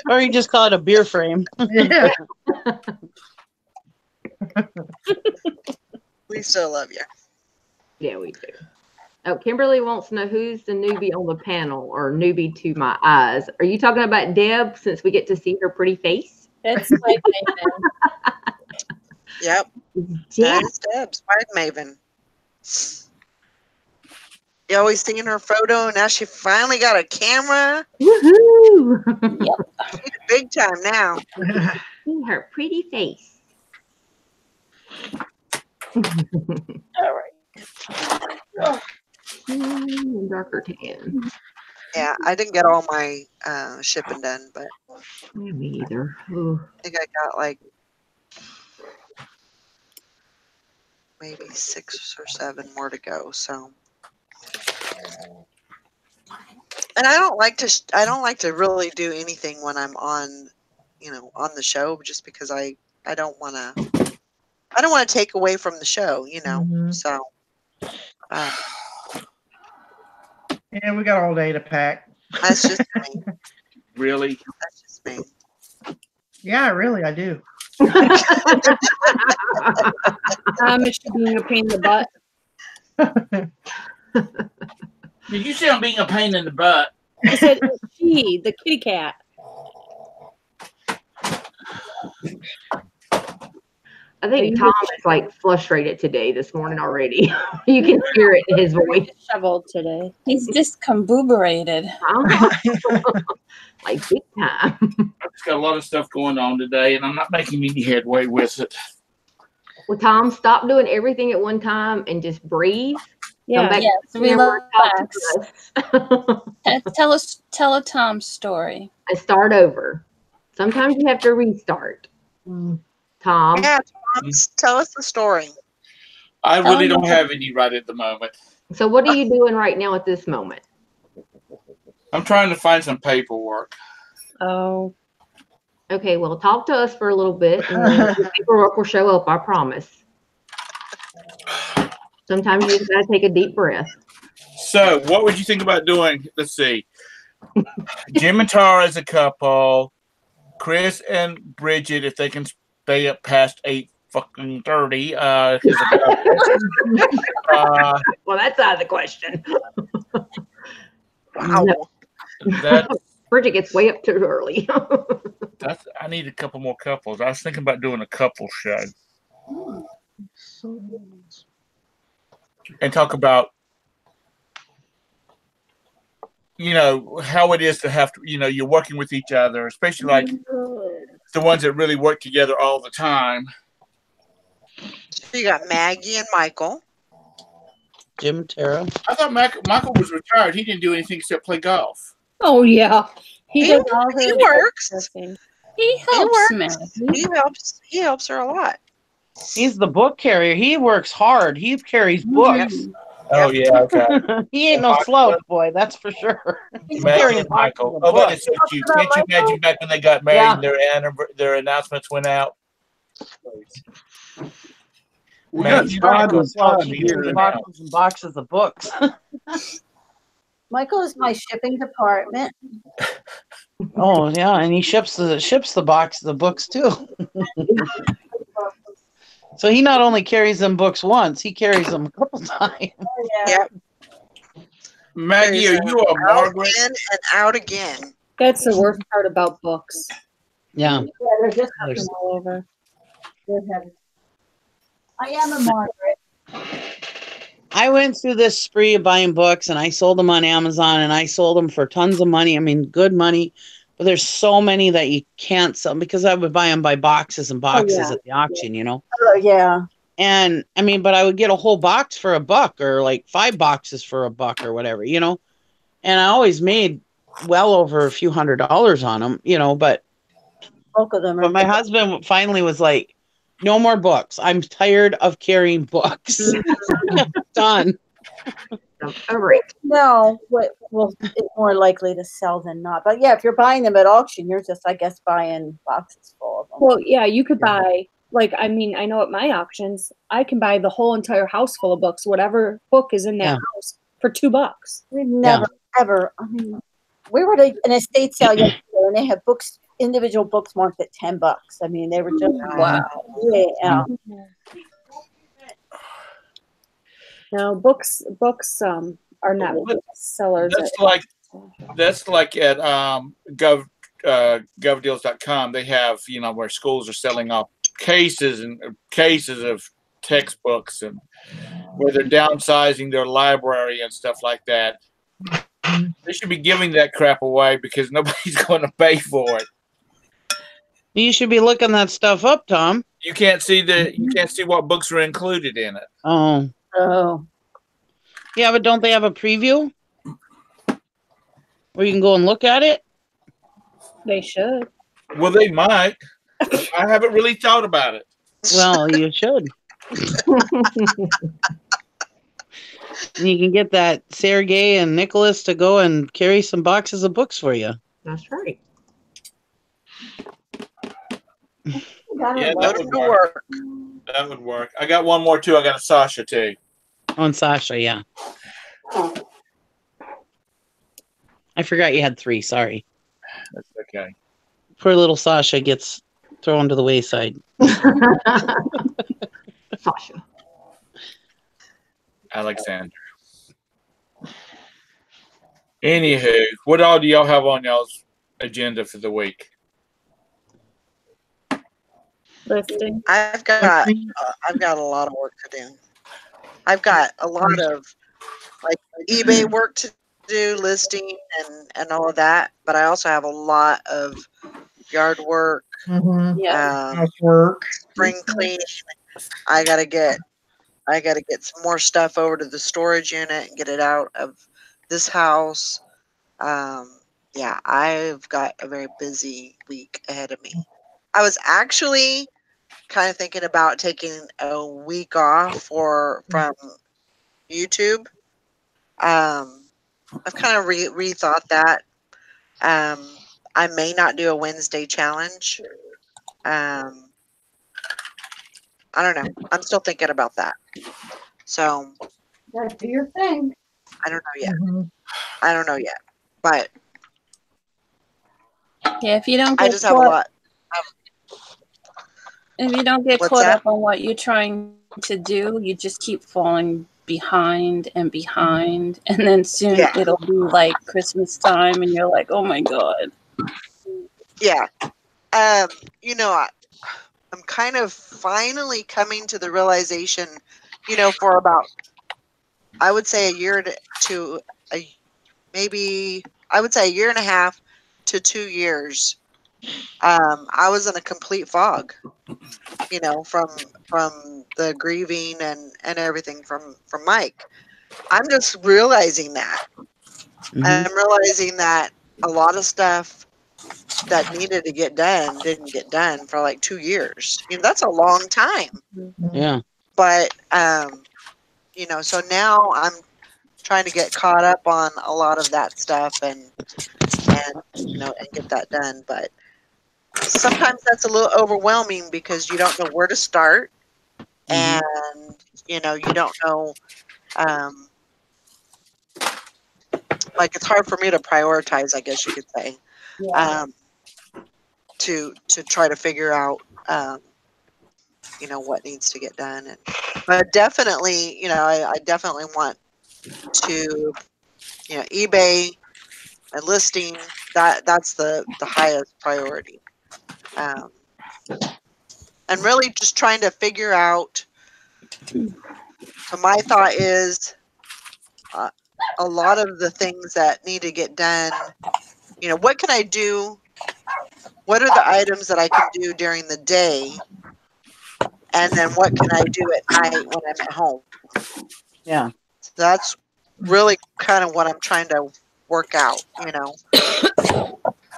Or you just call it a beer frame. Yeah. We still love you. Yeah, we do. Oh, Kimberly wants to know who's the newbie on the panel or newbie to my eyes. Are you talking about Deb since we get to see her pretty face? That's my Maven. Yep. That is Deb's Swag Maven. You always seeing her photo, now she finally got a camera. Woohoo! Yep. She's big time now. See her pretty face. All right. Darker tan. Yeah, I didn't get all my shipping done, but Yeah, me either. Ooh. I think I got like maybe 6 or 7 more to go. So, and I don't like to really do anything when I'm on, on the show, just because I don't want to take away from the show, Mhm. So, Yeah, we got all day to pack. that's just me. Really? That's just me. Yeah, really, I do. It should be a pain in the butt. Did you say I'm being a pain in the butt? I said she, the kitty cat. I think Tom is like frustrated today this morning already. You can hear it in his voice. Shoveled today. He's discombobulated. Like big time. I've just got a lot of stuff going on today, and I'm not making any headway with it. Well, Tom, stop doing everything at one time and just breathe. Yeah. Come back Yes, to the camera, talk to us. Tell a Tom story. And start over. Sometimes you have to restart. Tom. Yeah, Tom, tell us the story. I really don't have any right at the moment. So what are you doing right now at this moment? I'm trying to find some paperwork. Oh. Okay, well, talk to us for a little bit, and then the paperwork will show up, I promise. Sometimes you just got to take a deep breath. So, what would you think about doing? Let's see. Jim and Tara as a couple. Chris and Bridget, if they can stay up past 8:30. Well, that's out of the question. Wow. No. Bridget gets way up too early. I need a couple more couples. I was thinking about doing a couple show. And talk about, how it is to have to, you're working with each other, especially like the ones that really work together all the time. So you got Maggie and Michael. Jim and Tara. I thought Michael was retired. He didn't do anything except play golf. Oh, yeah. He does all He works. He helps me. He helps her a lot. He's the book carrier. He works hard. He carries books. Oh, yeah, okay. He ain't no slouch, boy, that's for sure. Maggie and Michael. Oh, that is so cute. Can't you imagine back when they got married and their announcements went out? Maggie was boxes and boxes of books. Michael is my shipping department. Oh yeah, and he ships the books too. So he not only carries them books once, he carries them a couple times. Yep. Maggie, are you a Margaret? In and out again. That's the worst part about books. Yeah. They're just all over. I am a Margaret. I went through this spree of buying books, and I sold them on Amazon, and I sold them for tons of money. I mean, good money. But there's so many that you can't sell because I would buy them by boxes and boxes at the auction, Oh, yeah. And I mean, but I would get a whole box for $1 or like 5 boxes for $1 or whatever, And I always made well over a few $100s on them, but Both of them. But my husband finally was like, "No more books. I'm tired of carrying books. Done." No, well, it's more likely to sell than not. But yeah, if you're buying them at auction, you're just, I guess, buying boxes full of them. Well, yeah, you could buy like, I mean, I know at my auctions, I can buy the whole entire house full of books, whatever book is in that house, for $2. We've never, ever, I mean, we were at an estate sale yesterday and they had books, individual books marked at $10. I mean, they were just, Wow. yeah. No, books are not sellers. That's like at govdeals.com. They have, where schools are selling off cases and cases of textbooks, and where they're downsizing their library and stuff like that. They should be giving that crap away because nobody's going to pay for it. You should be looking that stuff up, Tom. You can't see what books are included in it. Oh. Yeah, but don't they have a preview where you can go and look at it? They should. Well, they might. I haven't really thought about it. Well, you should. And you can get that Sergey and Nicholas to go and carry some boxes of books for you. That's right. Yeah, that would work. That would work. I got one more too. I got a Sasha too. On Sasha, yeah. I forgot you had 3. Sorry. That's okay. Poor little Sasha gets thrown to the wayside. Sasha. Alexander. Anywho, what all do y'all have on y'all's agenda for the week? Listing. I've got a lot of work to do. I've got a lot of like eBay work to do, listing and all of that. But I also have a lot of yard work, housework, spring cleaning. I gotta get some more stuff over to the storage unit and get it out of this house. Yeah, I've got a very busy week ahead of me. I was actually kind of thinking about taking a week off from YouTube. I've kind of rethought that. I may not do a Wednesday challenge. I don't know. I'm still thinking about that. So do your thing. I don't know yet. I don't know yet. But yeah, if you don't get I just have a lot. If you don't get caught up on what you're trying to do, you just keep falling behind, and then soon it'll be like Christmas time, and you're like, oh my God. Yeah. I'm kind of finally coming to the realization, for about, I would say a year and a half to 2 years. I was in a complete fog, from the grieving and everything from Mike. I'm just realizing that. I'm realizing that a lot of stuff that needed to get done didn't get done for like 2 years. That's a long time. Yeah. But, so now I'm trying to get caught up on a lot of that stuff and get that done. But sometimes that's a little overwhelming because you don't know where to start, and you don't know, like it's hard for me to prioritize, I guess you could say, to try to figure out, what needs to get done. But definitely, I definitely want to, eBay and listing, that's the highest priority. And really just trying to figure out, so my thought is, a lot of the things that need to get done, what can I do? What are the items that I can do during the day? And then what can I do at night when I'm at home? Yeah. So that's really kind of what I'm trying to work out,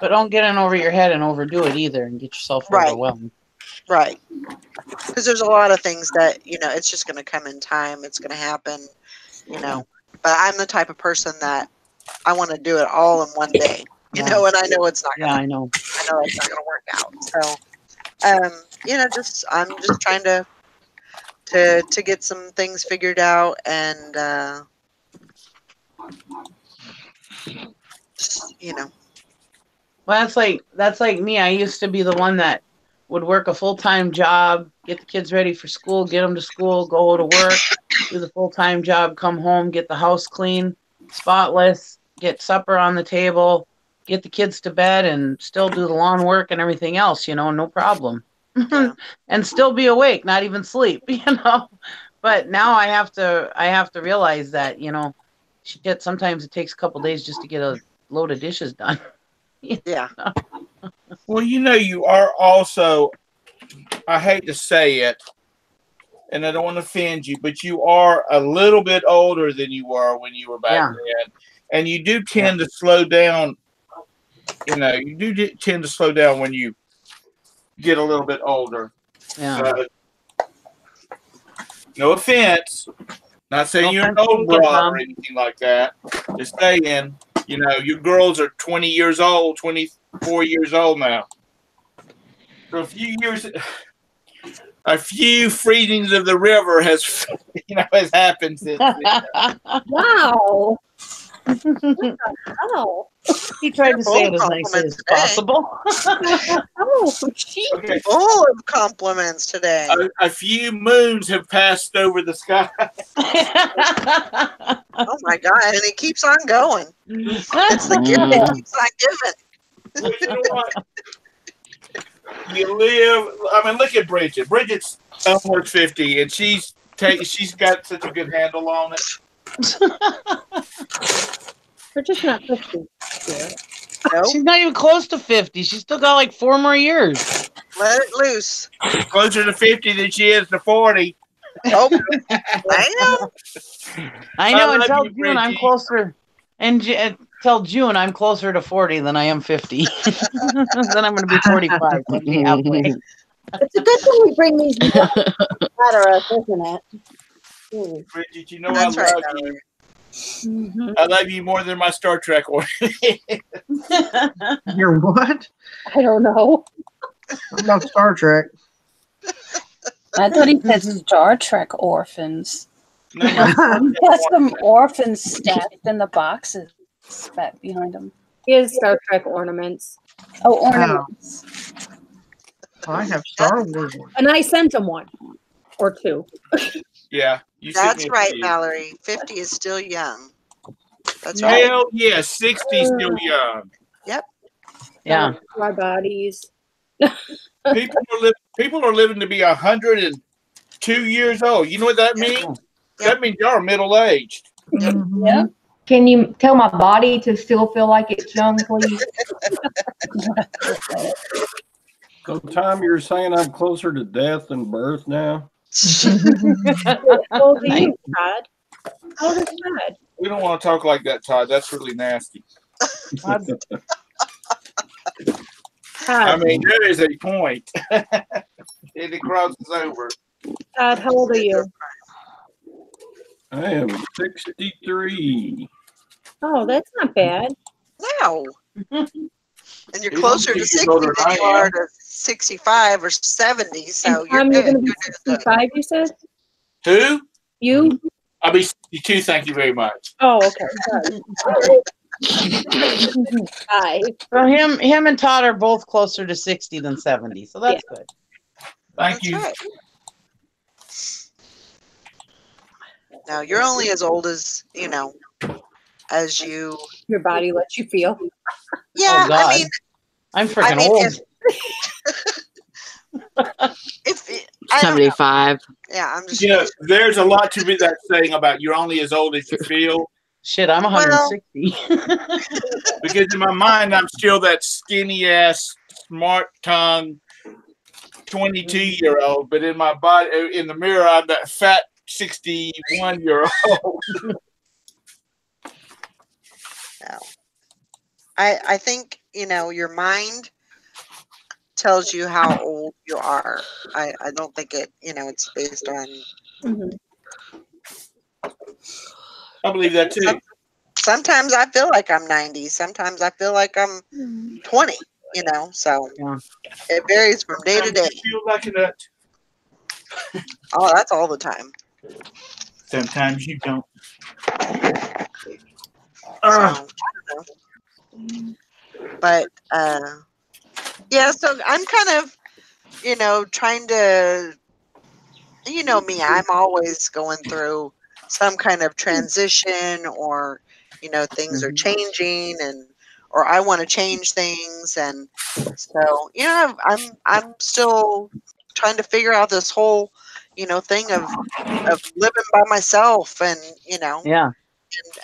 But don't get in over your head and overdo it either and get yourself overwhelmed. Right. Because there's a lot of things that, it's just going to come in time. It's going to happen, But I'm the type of person that I want to do it all in one day, and I know it's not going to. I know I know it's not going to work out. So Just I'm just trying to get some things figured out, and Well, that's like me. I used to be the one that would work a full-time job, get the kids ready for school, get them to school, go to work, do the full-time job, come home, get the house clean, spotless, get supper on the table, get the kids to bed, and still do the lawn work and everything else, no problem. Yeah. And still be awake, not even sleep, But now I have to realize that, shit, sometimes it takes a couple days just to get a load of dishes done. Yeah. Well, you are also, I hate to say it, and I don't want to offend you, but you are a little bit older than you were when you were back then. And you do tend to slow down. You do tend to slow down when you get a little bit older. Yeah. So, no offense. Not saying you're an old broad or anything like that. Just saying, your girls are 20 years old, 24 years old now. So a few freezings of the river has happened since then. Wow. Oh. He tried to say it as nicely as possible. Oh, gee. Okay. Full of compliments today. A few moons have passed over the sky. Oh my God. And it keeps on going. It's the gift that keeps on giving. Well, you know what? You live, look at Bridget. Bridget's almost 50, and she's got such a good handle on it. We're just not 50. Yeah. Nope. She's not even close to 50. She's still got like 4 more years. Let it loose. She's closer to 50 than she is to 40. Oh, I know. Until June, I'm closer. Until June, I'm closer to 40 than I am 50. Then I'm going to be 45. So I'll be halfway. It's a good thing we bring these better us, isn't it? Bridget, I love you. Mm-hmm. I love you more than my Star Trek order. You're what? I don't know. What about Star Trek? I thought he said Star Trek orphans. No, That's some orphans stacked in the boxes back behind him. He has Star Trek ornaments. Oh, ornaments. Oh, I have Star Wars ones. And I sent him one or two. Yeah. That's right, Valerie. 50 is still young. That's right. right. Hell yeah, 60 is still young. Yep. Yeah. Our bodies. People are living to be 102 years old. You know what that means? Yep. That means y'all are middle-aged. Yep. Yeah. Can you tell my body to still feel like it's young, please? So, Tom, you're saying I'm closer to death than birth now? How old are you, Todd? How old is Todd? We don't want to talk like that, Todd. That's really nasty. There is a point. It crosses over. Todd, how old are you? I am 63. Oh, that's not bad. No. And you're closer to 60 than you are to 65 or 70, so you're good. You're going to be 65, you said? Who? You? I'll be 62, thank you very much. Oh, okay. Hi. Well, him and Todd are both closer to 60 than 70, so that's good. Thank you. Right. Now, you're only as old as, as your body lets you feel. Yeah, oh, God. I'm freaking old. If 75. Yeah, I'm just. There's a lot to be that saying about you're only as old as you feel. Shit, I'm 160. Because in my mind, I'm still that skinny ass, smart tongue, 22-year-old. But in my body, in the mirror, I'm that fat 61-year-old. No. I think your mind tells you how old you are. I don't think it's based on. I believe that too. Sometimes I feel like I'm 90. Sometimes I feel like I'm 20. you know, so it varies from day to day. Feel like a nut. Oh, that's all the time. Sometimes you don't. So, I don't know. But yeah, so I'm kind of, you know, trying to, you know me, I'm always going through some kind of transition, or, you know, things are changing, and or I want to change things, and so, you know, I'm still trying to figure out this whole, you know, thing of living by myself, and, you know,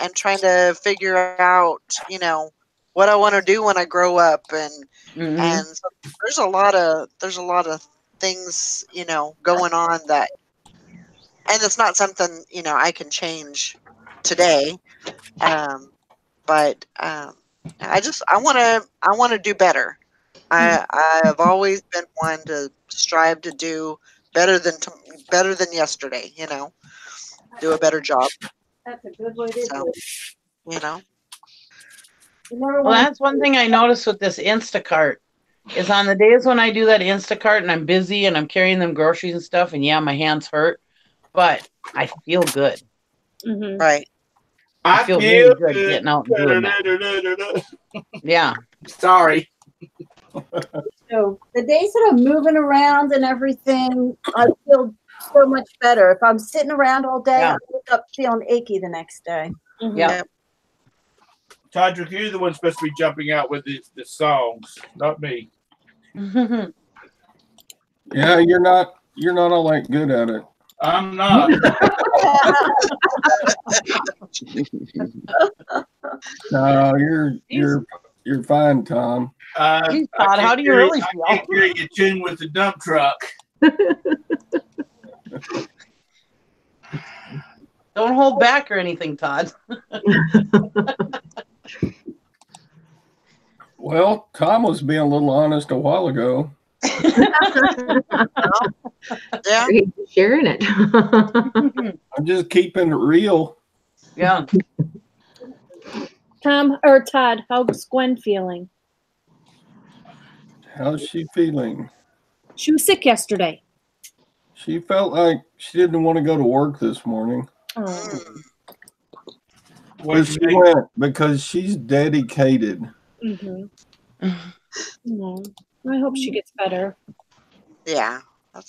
and trying to figure out, you know, what I want to do when I grow up, and so there's a lot of things, you know, going on that, and it's not something, you know, I can change today, but I want to do better. I've always been one to strive to do better than yesterday, you know, do a better job. That's a good way to do it. You know. Well, that's one thing I noticed with this Instacart is on the days when I do that Instacart and I'm busy and I'm carrying them groceries and stuff, and yeah, my hands hurt, but I feel good. Right. I feel really good getting out and doing that. Yeah. Sorry. So the days that I'm moving around and everything, I feel so much better. If I'm sitting around all day, I wake up feeling achy the next day. Yeah. Todrick, you're the one supposed to be jumping out with the songs, not me. Yeah, you're not all that good at it. I'm not. No, you're fine, Tom. Todd, how do you really feel? I can't hear you tune with the dump truck. Don't hold back or anything, Todd. Well, Tom was being a little honest a while ago. Yeah. Sharing it. I'm just keeping it real. Yeah. Tom or Todd, how's Gwen feeling? How's she feeling? She was sick yesterday. She felt like she didn't want to go to work this morning. Oh. But she went because she's dedicated. I hope she gets better. Yeah, I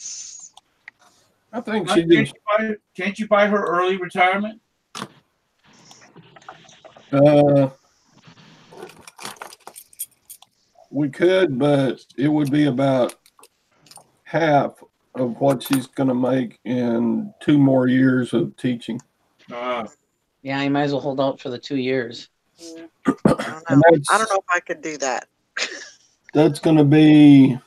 think she did. Can't you buy her early retirement? We could, but it would be about half of what she's going to make in 2 more years of teaching. Yeah, you might as well hold out for the 2 years. I don't know if I could do that. That's going to be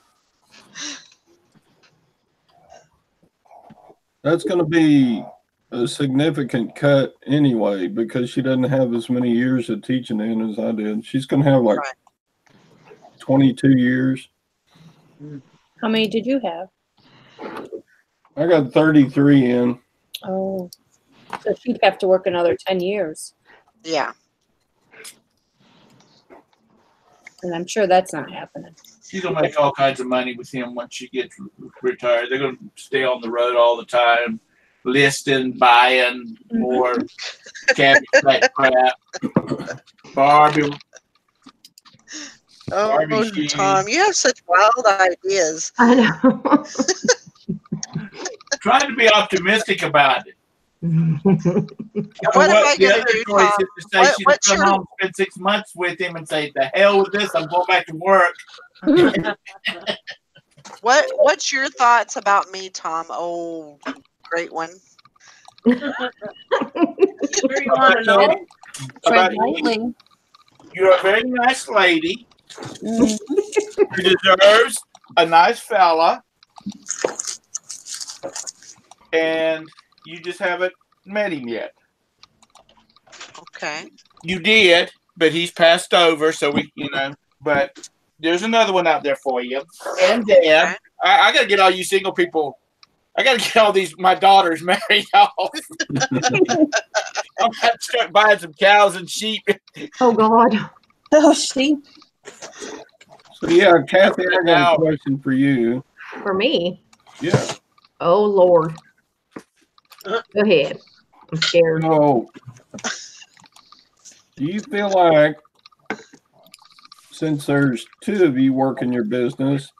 a significant cut anyway, because she doesn't have as many years of teaching in as I did. She's going to have like 22 years. How many did you have? I got 33 in. Oh, so she'd have to work another 10 years. Yeah. And I'm sure that's not happening. She's going to make all kinds of money with him once she gets retired. They're going to stay on the road all the time, listing, buying more cabbage patch crap. Barbie. Oh, Tom, you have such wild ideas. I know. Trying to be optimistic about it. What am I going to do, Tom? What's come home, spend 6 months with him, and say, "The hell with this! I'm going back to work." What's your thoughts about me, Tom? Oh, great one. You're a very nice lady. Who deserves a nice fella, and you just haven't met him yet. Okay. You did, but he's passed over, so but there's another one out there for you. And Dad, okay. I got to get all you single people. I got to get all my daughters married off. I'm going to start buying some cows and sheep. Oh, God. Oh, sheep. So yeah, Kathy, I got a question for you. For me? Yeah. Oh Lord. Go ahead. I'm scared. So, do you feel like, since there's two of you working your business,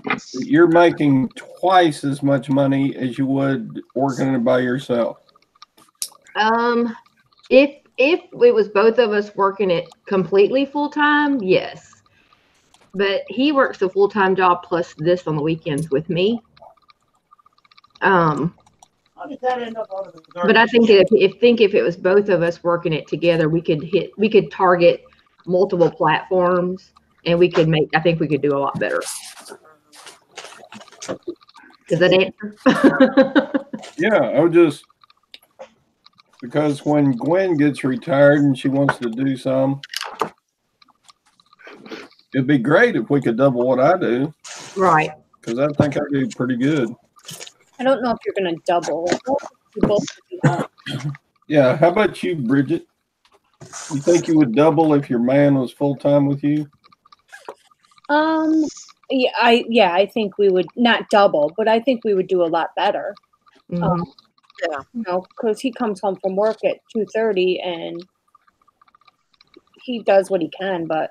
that you're making twice as much money as you would working it by yourself? If it was both of us working it completely full time, yes. But he works a full time job plus this on the weekends with me. How did that end up out of the garbage? But I think if it was both of us working it together, we could target multiple platforms, and I think we could do a lot better. Does that answer? Yeah, I would just, because when Gwen gets retired and she wants to do some, it'd be great if we could double what I do. Right. Because I think I do pretty good. I don't know if you're going to double. Yeah, how about you, Bridget? You think you would double if your man was full time with you? Yeah, I think we would not double, but I think we would do a lot better. Mm-hmm. Yeah, you know, because he comes home from work at 2:30 and he does what he can, but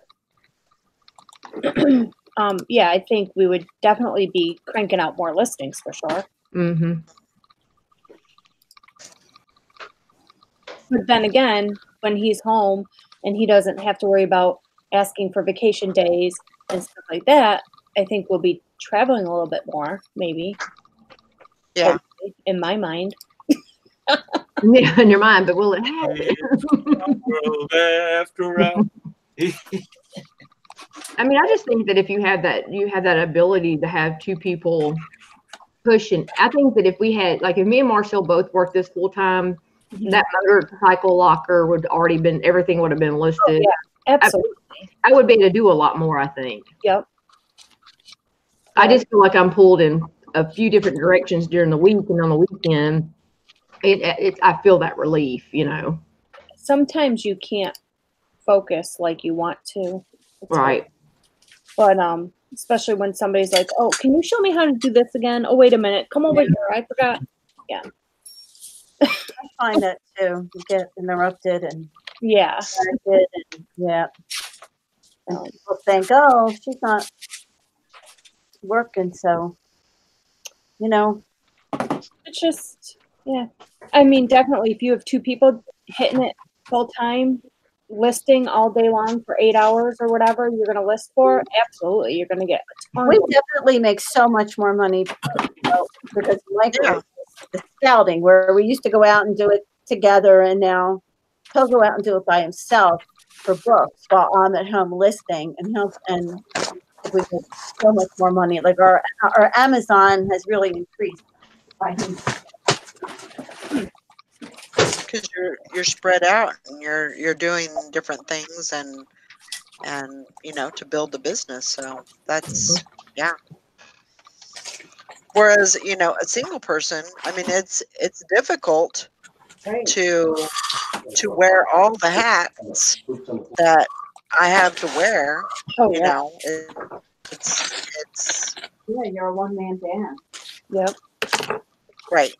yeah, I think we would definitely be cranking out more listings for sure. Mm-hmm. But then again, when he's home and he doesn't have to worry about asking for vacation days and stuff like that, I think we'll be traveling a little bit more, maybe. Yeah. In my mind. Yeah, in your mind, but will it happen? After all. I mean, I just think that if you have that ability to have two people pushing. I think that if we had, like, if me and Marcel both worked this full time, that motorcycle locker everything would have been listed. Oh, yeah, absolutely. I would be able to do a lot more, I think. Yep. I just feel like I'm pulled in a few different directions during the week, and on the weekend, I feel that relief, you know. Sometimes you can't focus like you want to. Right. But especially when somebody's like, "Oh, can you show me how to do this again? Oh, wait a minute, come over here. I forgot." Yeah. I find that too. You get interrupted and yeah, yeah. And people think, "Oh, she's not working," so you know. It's just, yeah. I mean, definitely, if you have two people hitting it full time, listing all day long for 8 hours or whatever you're going to list for, absolutely, you're going to get a ton. We definitely make so much more money because Michael is scouting, where we used to go out and do it together, and now he'll go out and do it by himself for books while I'm at home listing, and we make so much more money. Like our Amazon has really increased by him. Because you're spread out and you're doing different things and you know, to build the business. So that's Whereas, you know, a single person, I mean, it's difficult to wear all the hats that I have to wear. Oh, you yeah. know, it's Yeah, you're a one-man band. Yep. right.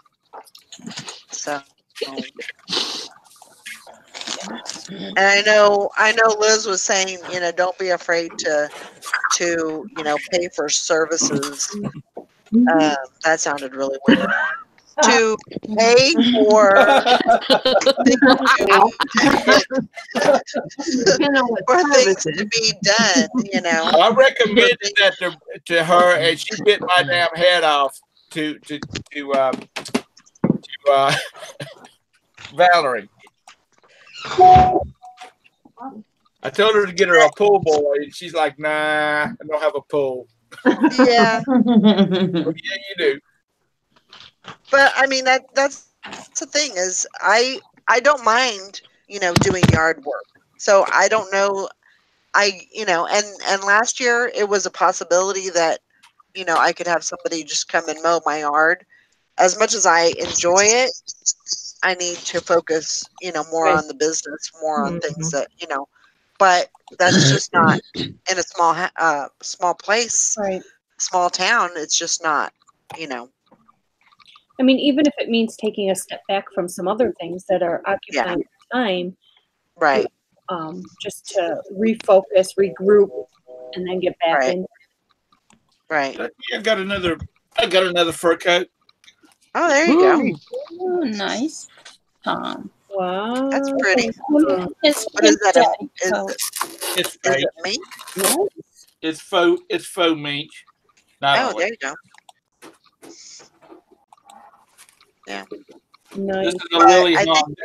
So, and I know Liz was saying, you know, don't be afraid to you know, pay for services. That sounded really weird. To pay for things to be done, you know. I recommended that to her, and she bit my damn head off to Valerie. I told her to get her a pool boy, and she's like, "Nah, I don't have a pool." Yeah. Well, yeah, you do. But I mean, that's the thing is I don't mind, you know, doing yard work. So I don't know, you know, and last year it was a possibility that, you know, I could have somebody just come and mow my yard. As much as I enjoy it, I need to focus, you know, more on the business, more on things that, you know, but that's just not in a small place, Right. small town. It's just not, you know. I mean, even if it means taking a step back from some other things that are occupying your time, Right. Just to refocus, regroup, and then get back in. Right. I got another fur coat. Oh, there you go. Oh, nice, Tom. Wow. That's pretty. What is that? Is it mink? It's faux mink. Oh, there you go. Yeah. Nice. This is a Lily Hong.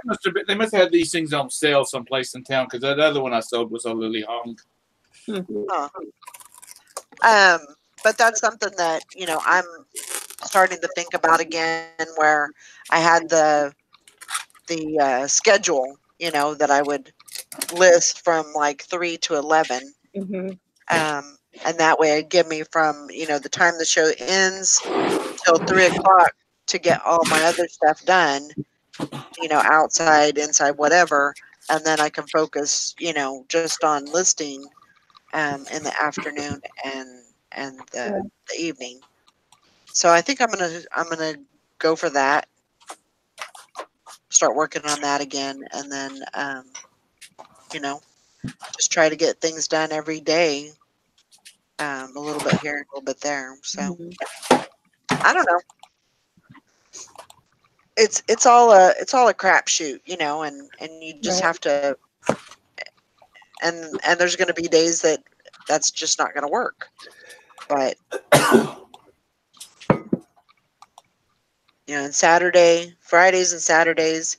They must have had these things on sale someplace in town because that other one I sold was a Lily Hong. Huh. But that's something that, you know, I'm starting to think about again, where I had the schedule, you know, that I would list from like 3 to 11. Mm-hmm. And that way it'd give me from, you know, the time the show ends till 3 o'clock to get all my other stuff done, you know, outside, inside, whatever. And then I can focus, you know, just on listing in the afternoon and the evening. So I think I'm gonna go for that. Start working on that again, and then you know, just try to get things done every day. A little bit here, a little bit there. So I don't know. It's all a crapshoot, you know, and you just have to. And there's going to be days that's just not going to work, but you know, and Fridays and Saturdays,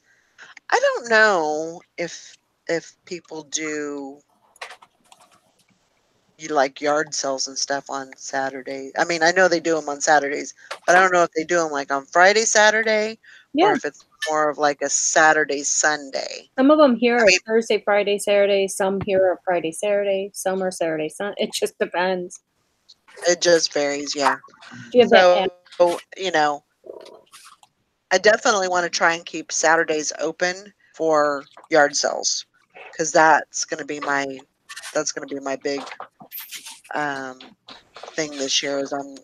I don't know if people do like yard sales and stuff on Saturday. I mean, I know they do them on Saturdays, but I don't know if they do them like on Friday, Saturday, or if it's more of like a Saturday, Sunday. Some of them here are Thursday, Friday, Saturday. Some here are Friday, Saturday. Some are Saturday, Sunday. It just depends. It just varies, yeah. Do you have that So, you know, I definitely want to try and keep Saturdays open for yard sales, because that's going to be my big thing this year is I'm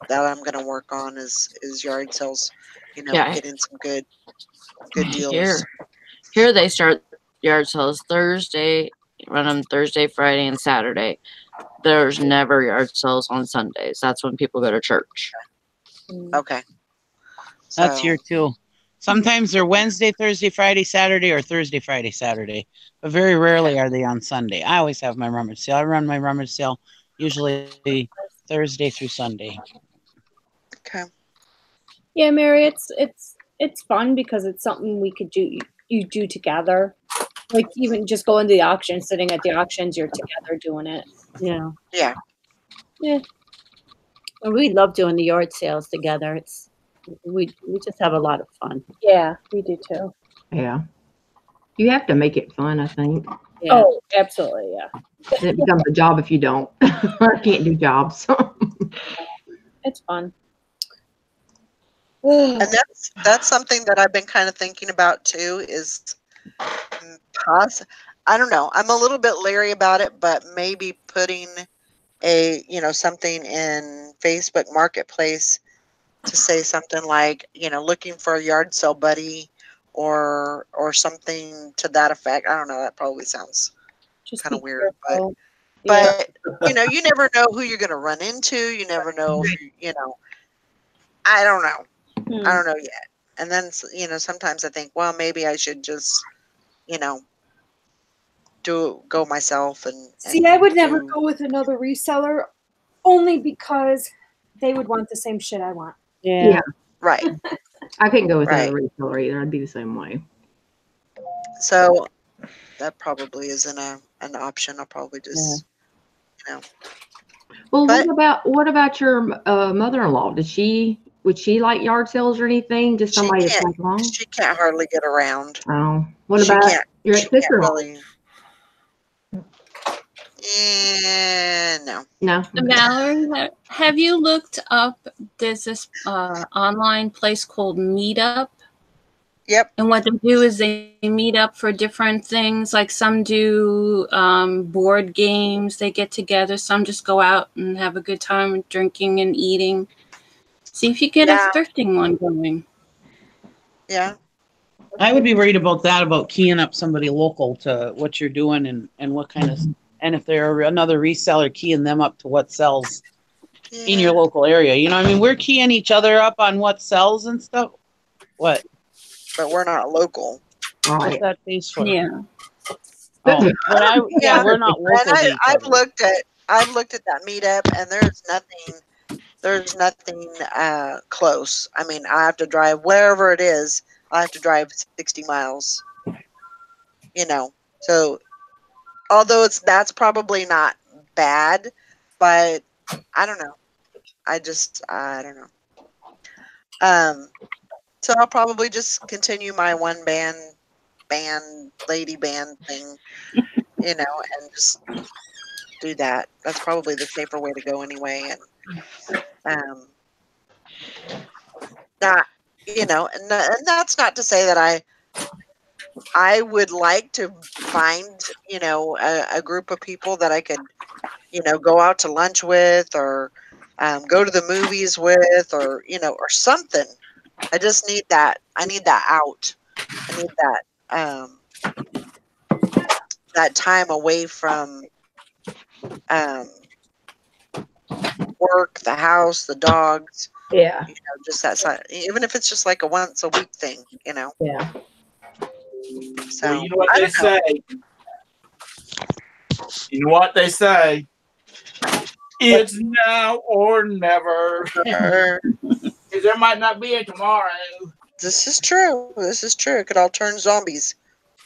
going to work on is yard sales, you know, getting some good deals. Here they start yard sales Thursday, run them Thursday, Friday, and Saturday. There's never yard sales on Sundays. That's when people go to church. Okay. That's here too. Sometimes they're Wednesday, Thursday, Friday, Saturday, or Thursday, Friday, Saturday. But very rarely are they on Sunday. I always have my rummage sale. I run my rummage sale usually Thursday through Sunday. Okay. Yeah, Mary, it's fun because it's something we could do. You do together, like even just going to the auction, sitting at the auctions, you're together doing it. Yeah. Yeah. Yeah. Well, we love doing the yard sales together. We just have a lot of fun. Yeah, we do too. Yeah. You have to make it fun, I think. Yeah. Oh, absolutely, yeah. It becomes a job if you don't. I can't do jobs. It's fun. And that's something that I've been kind of thinking about too is I don't know. I'm a little bit leery about it, but maybe putting something in Facebook Marketplace to say something like, looking for a yard sale buddy or something to that effect. I don't know. That probably sounds kind of weird, but you never know who you're going to run into. You never know if I don't know. I don't know yet. And then, sometimes I think, well, maybe I should just, go myself and see, I would never go with another reseller only because they would want the same shit I want. Yeah. Right. I couldn't go with another reseller either. I'd be the same way. So that probably isn't an option. I'll probably just, Well, what about your mother-in-law? Would she like yard sales or anything? Just somebody to tag along? She can't hardly get around. Oh, what about your sister-in-law? No. Valerie, have you looked up? There's this online place called Meetup. Yep. And what they do is they meet up for different things. Like some do board games. They get together. Some just go out and have a good time drinking and eating. See if you get a thrifting one going. Yeah. I would be worried about that, about keying up somebody local to what you're doing and what kind of, and if they're another reseller, keying them up to what sells in your local area. You know, I mean, we're keying each other up on what sells and stuff. What? But we're not local. What's that face for? Yeah. Oh, but we're not local. And I've looked at that meetup, and there's nothing close. I mean, I have to drive wherever it is. I have to drive 60 miles. You know, so although that's probably not bad, but I don't know. I don't know. So I'll probably just continue my one lady band thing, you know, and just do that. That's probably the safer way to go anyway. And not, you know, and that's not to say that I would like to find, you know, a group of people that I could, you know, go out to lunch with, or go to the movies with, or, you know, or something. I just need that. I need that out. I need that time away from work, the house, the dogs. Yeah. You know, just that side. Even if it's just like a once a week thing, you know. Yeah. So well, you know what they say. You know what they say. It's now or never. Because there might not be a tomorrow. This is true. This is true. It could all turn zombies.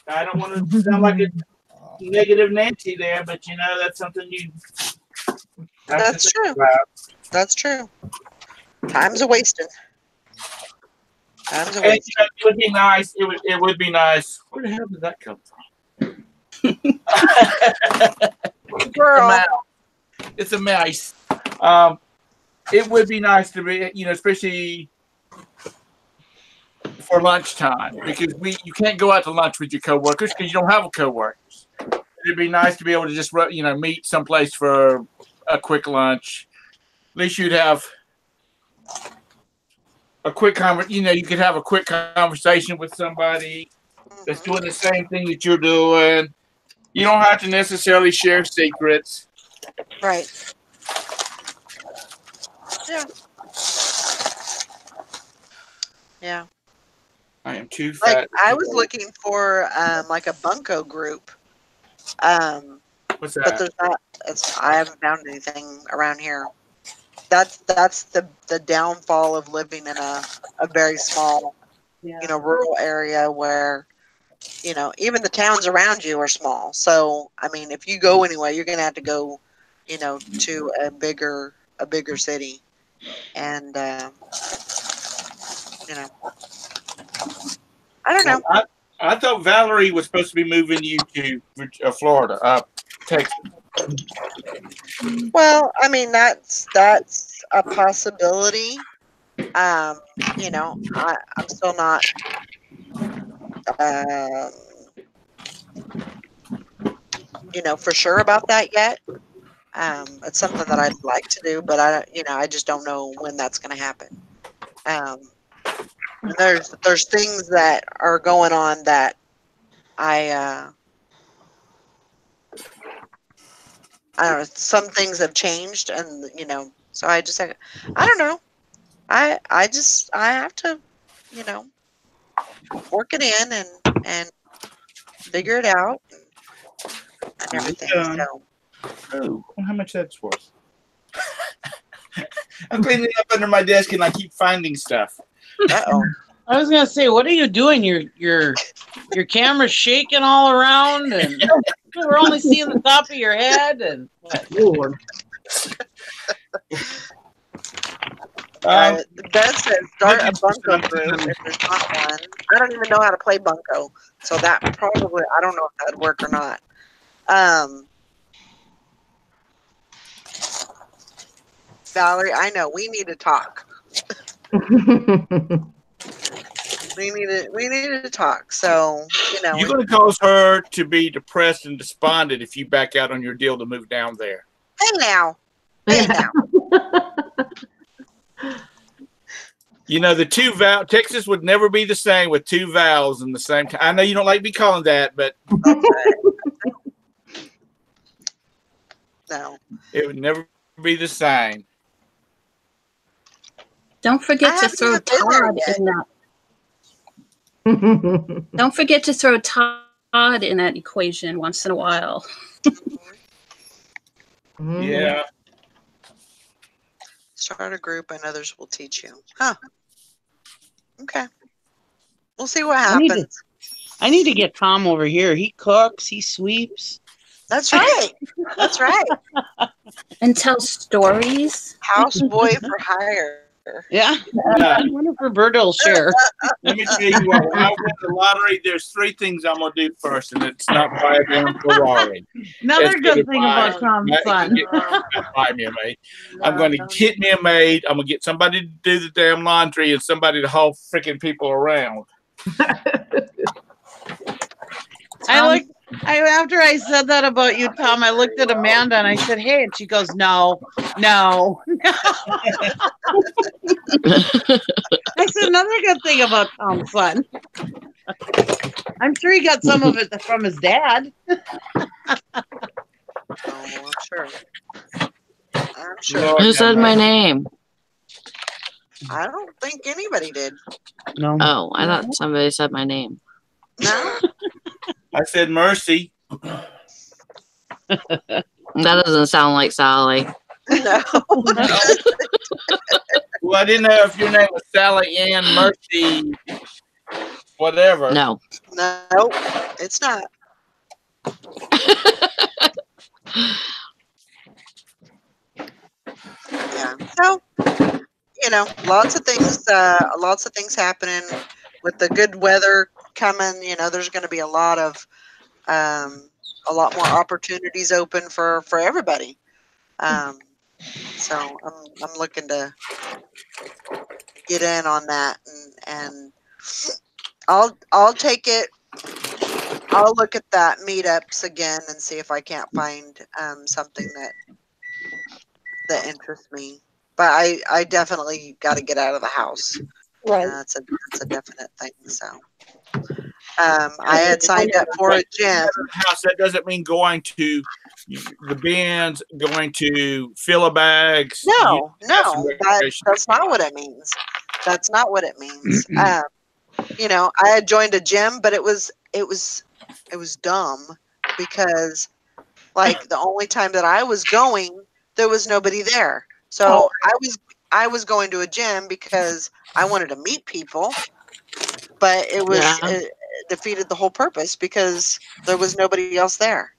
I don't want to sound like a negative Nancy there, but you know, that's something you. That's true. That's true. Time's a wasting. Time's a wasting. It would be nice. It would be nice. Where the hell did that come from? Girl. It's a mouse. It would be nice to be, you know, especially for lunchtime, because you can't go out to lunch with your coworkers because you don't have coworkers. It'd be nice to be able to just, you know, meet someplace for a quick lunch. At least you'd have a quick you know, you could have a quick conversation with somebody that's doing the same thing that you're doing. You don't have to necessarily share secrets. Right. Yeah. Yeah. I am too fat. Like, I was looking for like a bunco group. What's that? But there's not. I haven't found anything around here. That's the downfall of living in a very small, you know, rural area where, you know, even the towns around you are small. So I mean, if you go anywhere, you're gonna have to go, you know, to a bigger city, and you know, I don't know. I thought Valerie was supposed to be moving you to Florida, Texas. Well, I mean, that's a possibility. You know, I'm still not you know, for sure about that yet. It's something that I'd like to do, but I just don't know when that's going to happen. And there's things that are going on that I don't know. Some things have changed, and you know, so I don't know. I have to, you know, work it in and figure it out and everything. So. Oh, how much that's worth? I'm cleaning it up under my desk, and I keep finding stuff. Uh-oh. I was gonna say, what are you doing? Your camera's shaking all around, and we're only seeing the top of your head. And what? Lord. That says start a bunco group if there's not one. I don't even know how to play bunco, so that probably, I don't know if that'd work or not. Valerie, I know we need to talk. We needed to talk. So, you're going to cause her to be depressed and despondent if you back out on your deal to move down there. Hey now. The two vowels, Texas would never be the same with two vowels in the same time. I know you don't like me calling that, but no, it would never be the same. Don't forget to throw Todd in that. Don't forget to throw Todd in that equation once in a while. Yeah. Start a group and others will teach you. Huh. Okay. We'll see what happens. I need to get Tom over here. He cooks, he sweeps. That's right. That's right. And tell stories. Houseboy for hire. Yeah. I wonder if Roberto will share. Let me tell you what, when I win the lottery, there's three things I'm going to do first, and it's not buy a damn Ferrari. Another good thing about Tom's son. Buy me a maid. I'm going to get me a maid. I'm going to get somebody to do the damn laundry and somebody to haul freaking people around. After I said that about you, Tom, I looked at Amanda and I said, "Hey," and she goes, "No." I said, another good thing about Tom's son. I'm sure he got some of it from his dad. I'm sure. Who said my name? I don't think anybody did. No. Oh, I thought somebody said my name. No. I said Mercy. That doesn't sound like Sally. No. Well, I didn't know if your name was Sally Ann Mercy, whatever. No. No, it's not. Yeah. So, lots of things happening with the good weather coming. There's going to be a lot more opportunities open for everybody. So I'm looking to get in on that, and I'll take it. I'll look at that meetups again and see if I can't find something that interests me. But I definitely got to get out of the house. Right. That's a definite thing. So I had signed up for a gym. House. That doesn't mean going to the bins, going to fill a bags. No, that's not what it means. That's not what it means. I had joined a gym, but it was dumb because like the only time that I was going, there was nobody there. So I was going to a gym because I wanted to meet people, but it defeated the whole purpose because there was nobody else there.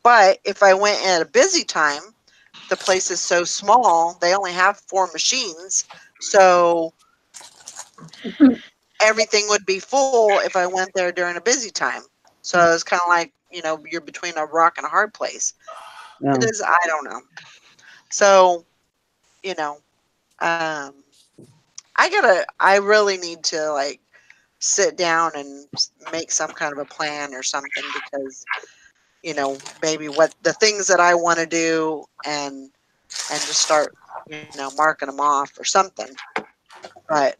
But if I went at a busy time, the place is so small, they only have 4 machines. So everything would be full if I went there during a busy time. So it was kind of like, you're between a rock and a hard place. Yeah. It is, I don't know. So, I really need to like sit down and make some kind of a plan or something because, maybe what the things that I want to do and just start, marking them off or something. But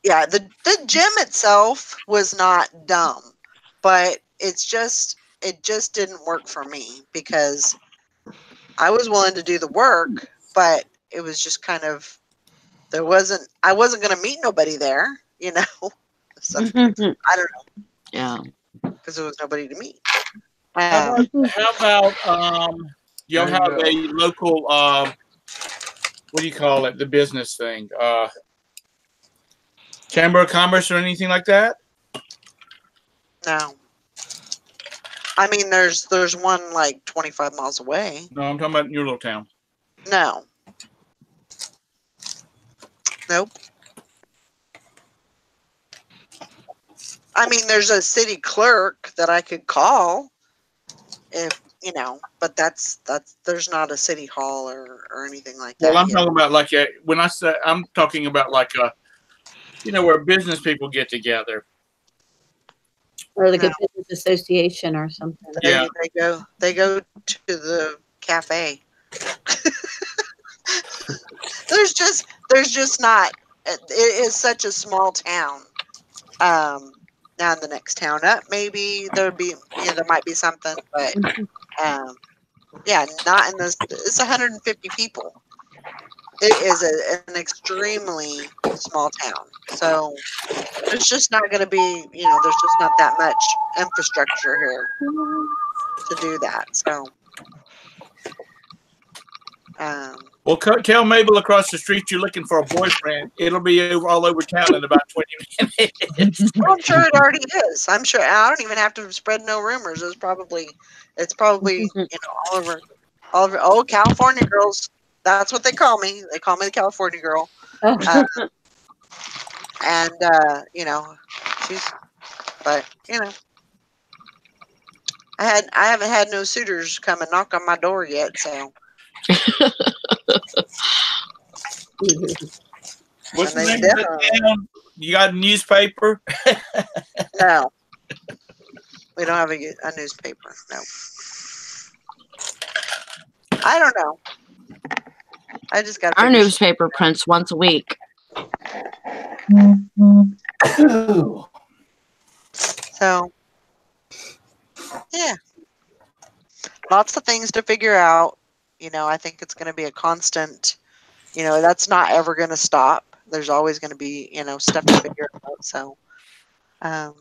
yeah, the gym itself was not dumb, but it just didn't work for me because I was willing to do the work, but it was just kind of I wasn't going to meet nobody there, So I don't know. Yeah. Because there was nobody to meet. How about y'all have a local what do you call it? The business thing, Chamber of Commerce or anything like that? No. I mean, there's one like 25 miles away. No, I'm talking about in your little town. No. Nope. I mean, there's a city clerk that I could call if you know, but that's there's not a city hall or anything like that. Well, I'm yet. talking about like when I say I'm talking about like a, you know, where business people get together. Or like a business association or something. Yeah. They go to the cafe. there's just not. It is such a small town. Now in the next town up, maybe there might be something, but yeah, not in this. It's 150 people. It is an extremely small town, so there's just not going to be, there's just not that much infrastructure here to do that. So, well, tell Mabel across the street you're looking for a boyfriend. It'll be all over town in about 20 minutes. I'm sure it already is. I'm sure I don't even have to spread no rumors. It's probably all over. Oh, California girls. That's what they call me. They call me the California girl. And but I haven't had no suitors come and knock on my door yet. So. What's the name of the town? You got a newspaper? No, we don't have a newspaper. No, I don't know. I just got our newspaper prints once a week. So, yeah, lots of things to figure out. I think it's going to be a constant. That's not ever going to stop. There's always going to be, stuff to figure out. So, well,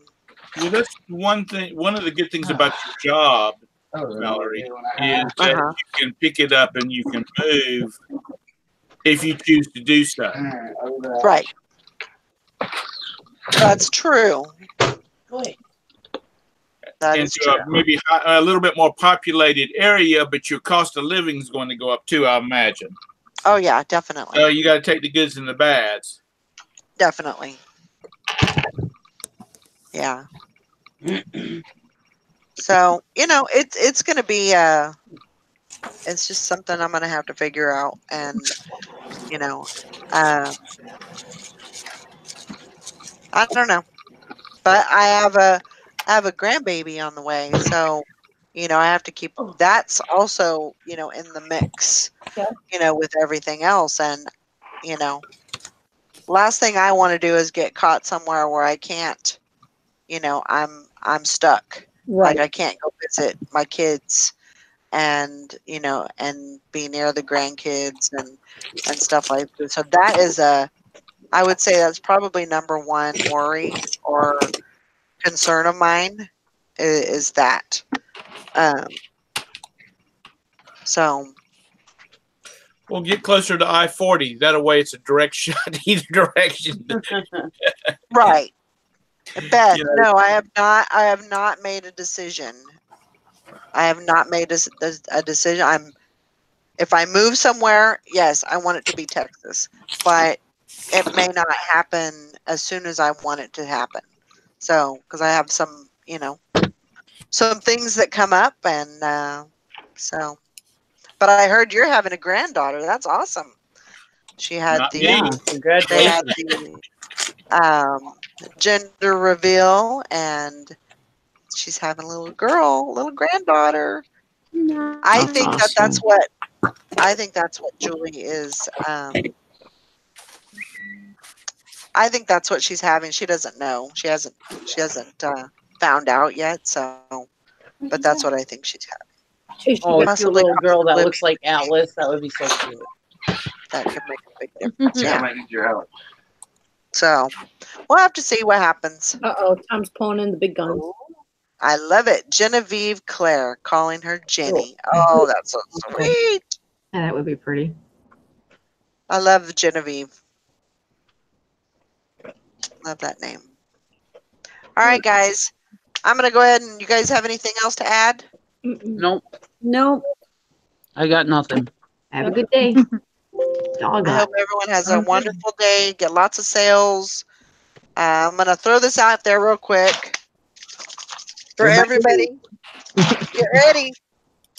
that's one thing. One of the good things about your job, Mallory, is that you can pick it up and you can move if you choose to do so. Right. That's true. That is true. Maybe a little bit more populated area, but your cost of living is going to go up too, I imagine. Oh yeah, definitely. So you got to take the goods and the bads. Definitely. Yeah. So it's going to be it's just something I'm going to have to figure out, and I don't know, but I have a grandbaby on the way, so I have to keep that's also in the mix, with everything else, and last thing I want to do is get caught somewhere where I can't, I'm stuck. Right. Like I can't go visit my kids and and be near the grandkids and stuff like that. So that is I would say that's probably number one worry or concern of mine is that. So. We'll get closer to I-40. That way, it's a direct shot either direction. Right. Beth, no, I have not made a decision. I have not made a decision. If I move somewhere, yes, I want it to be Texas, but it may not happen as soon as I want it to happen. So, because I have some, some things that come up, and so. But I heard you're having a granddaughter. That's awesome. She had congratulations. Gender reveal, and she's having a little granddaughter. I think that's what Julie is. I think that's what she's having. She doesn't know. She hasn't found out yet. So, but that's what I think she's having. Oh, it's a little girl that looks like Alice. That would be so cute. That could make a big difference. Yeah. So, we'll have to see what happens. Tom's pulling in the big guns. I love it. Genevieve Claire, calling her Jenny. Oh, that's so sweet. Yeah, that would be pretty. I love Genevieve. Love that name. All right, guys. I'm going to go ahead and you guys have anything else to add? Nope. Nope. I got nothing. Have a good day. I hope everyone has a wonderful day. Get lots of sales. I'm going to throw this out there real quick for everybody. Get ready.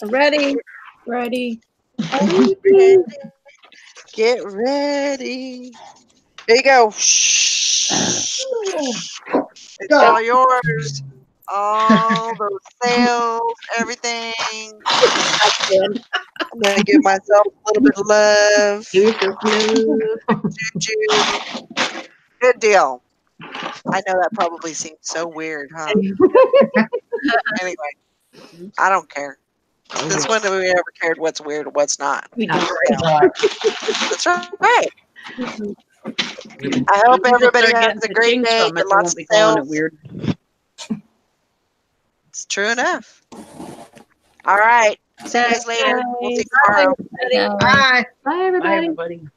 Ready. Ready. Get ready. There you go. It's all yours. All those sales, everything. I'm gonna give myself a little bit of love. Give yourself love. Good deal. I know that probably seems so weird, huh? Anyway, I don't care. Since when have we ever cared what's weird or what's not? We do. That's right. I hope everybody has a great day. Get lots of sales. Weird. It's true enough. All right. See you guys later. We'll see you tomorrow. Bye. Bye, everybody. Bye, everybody.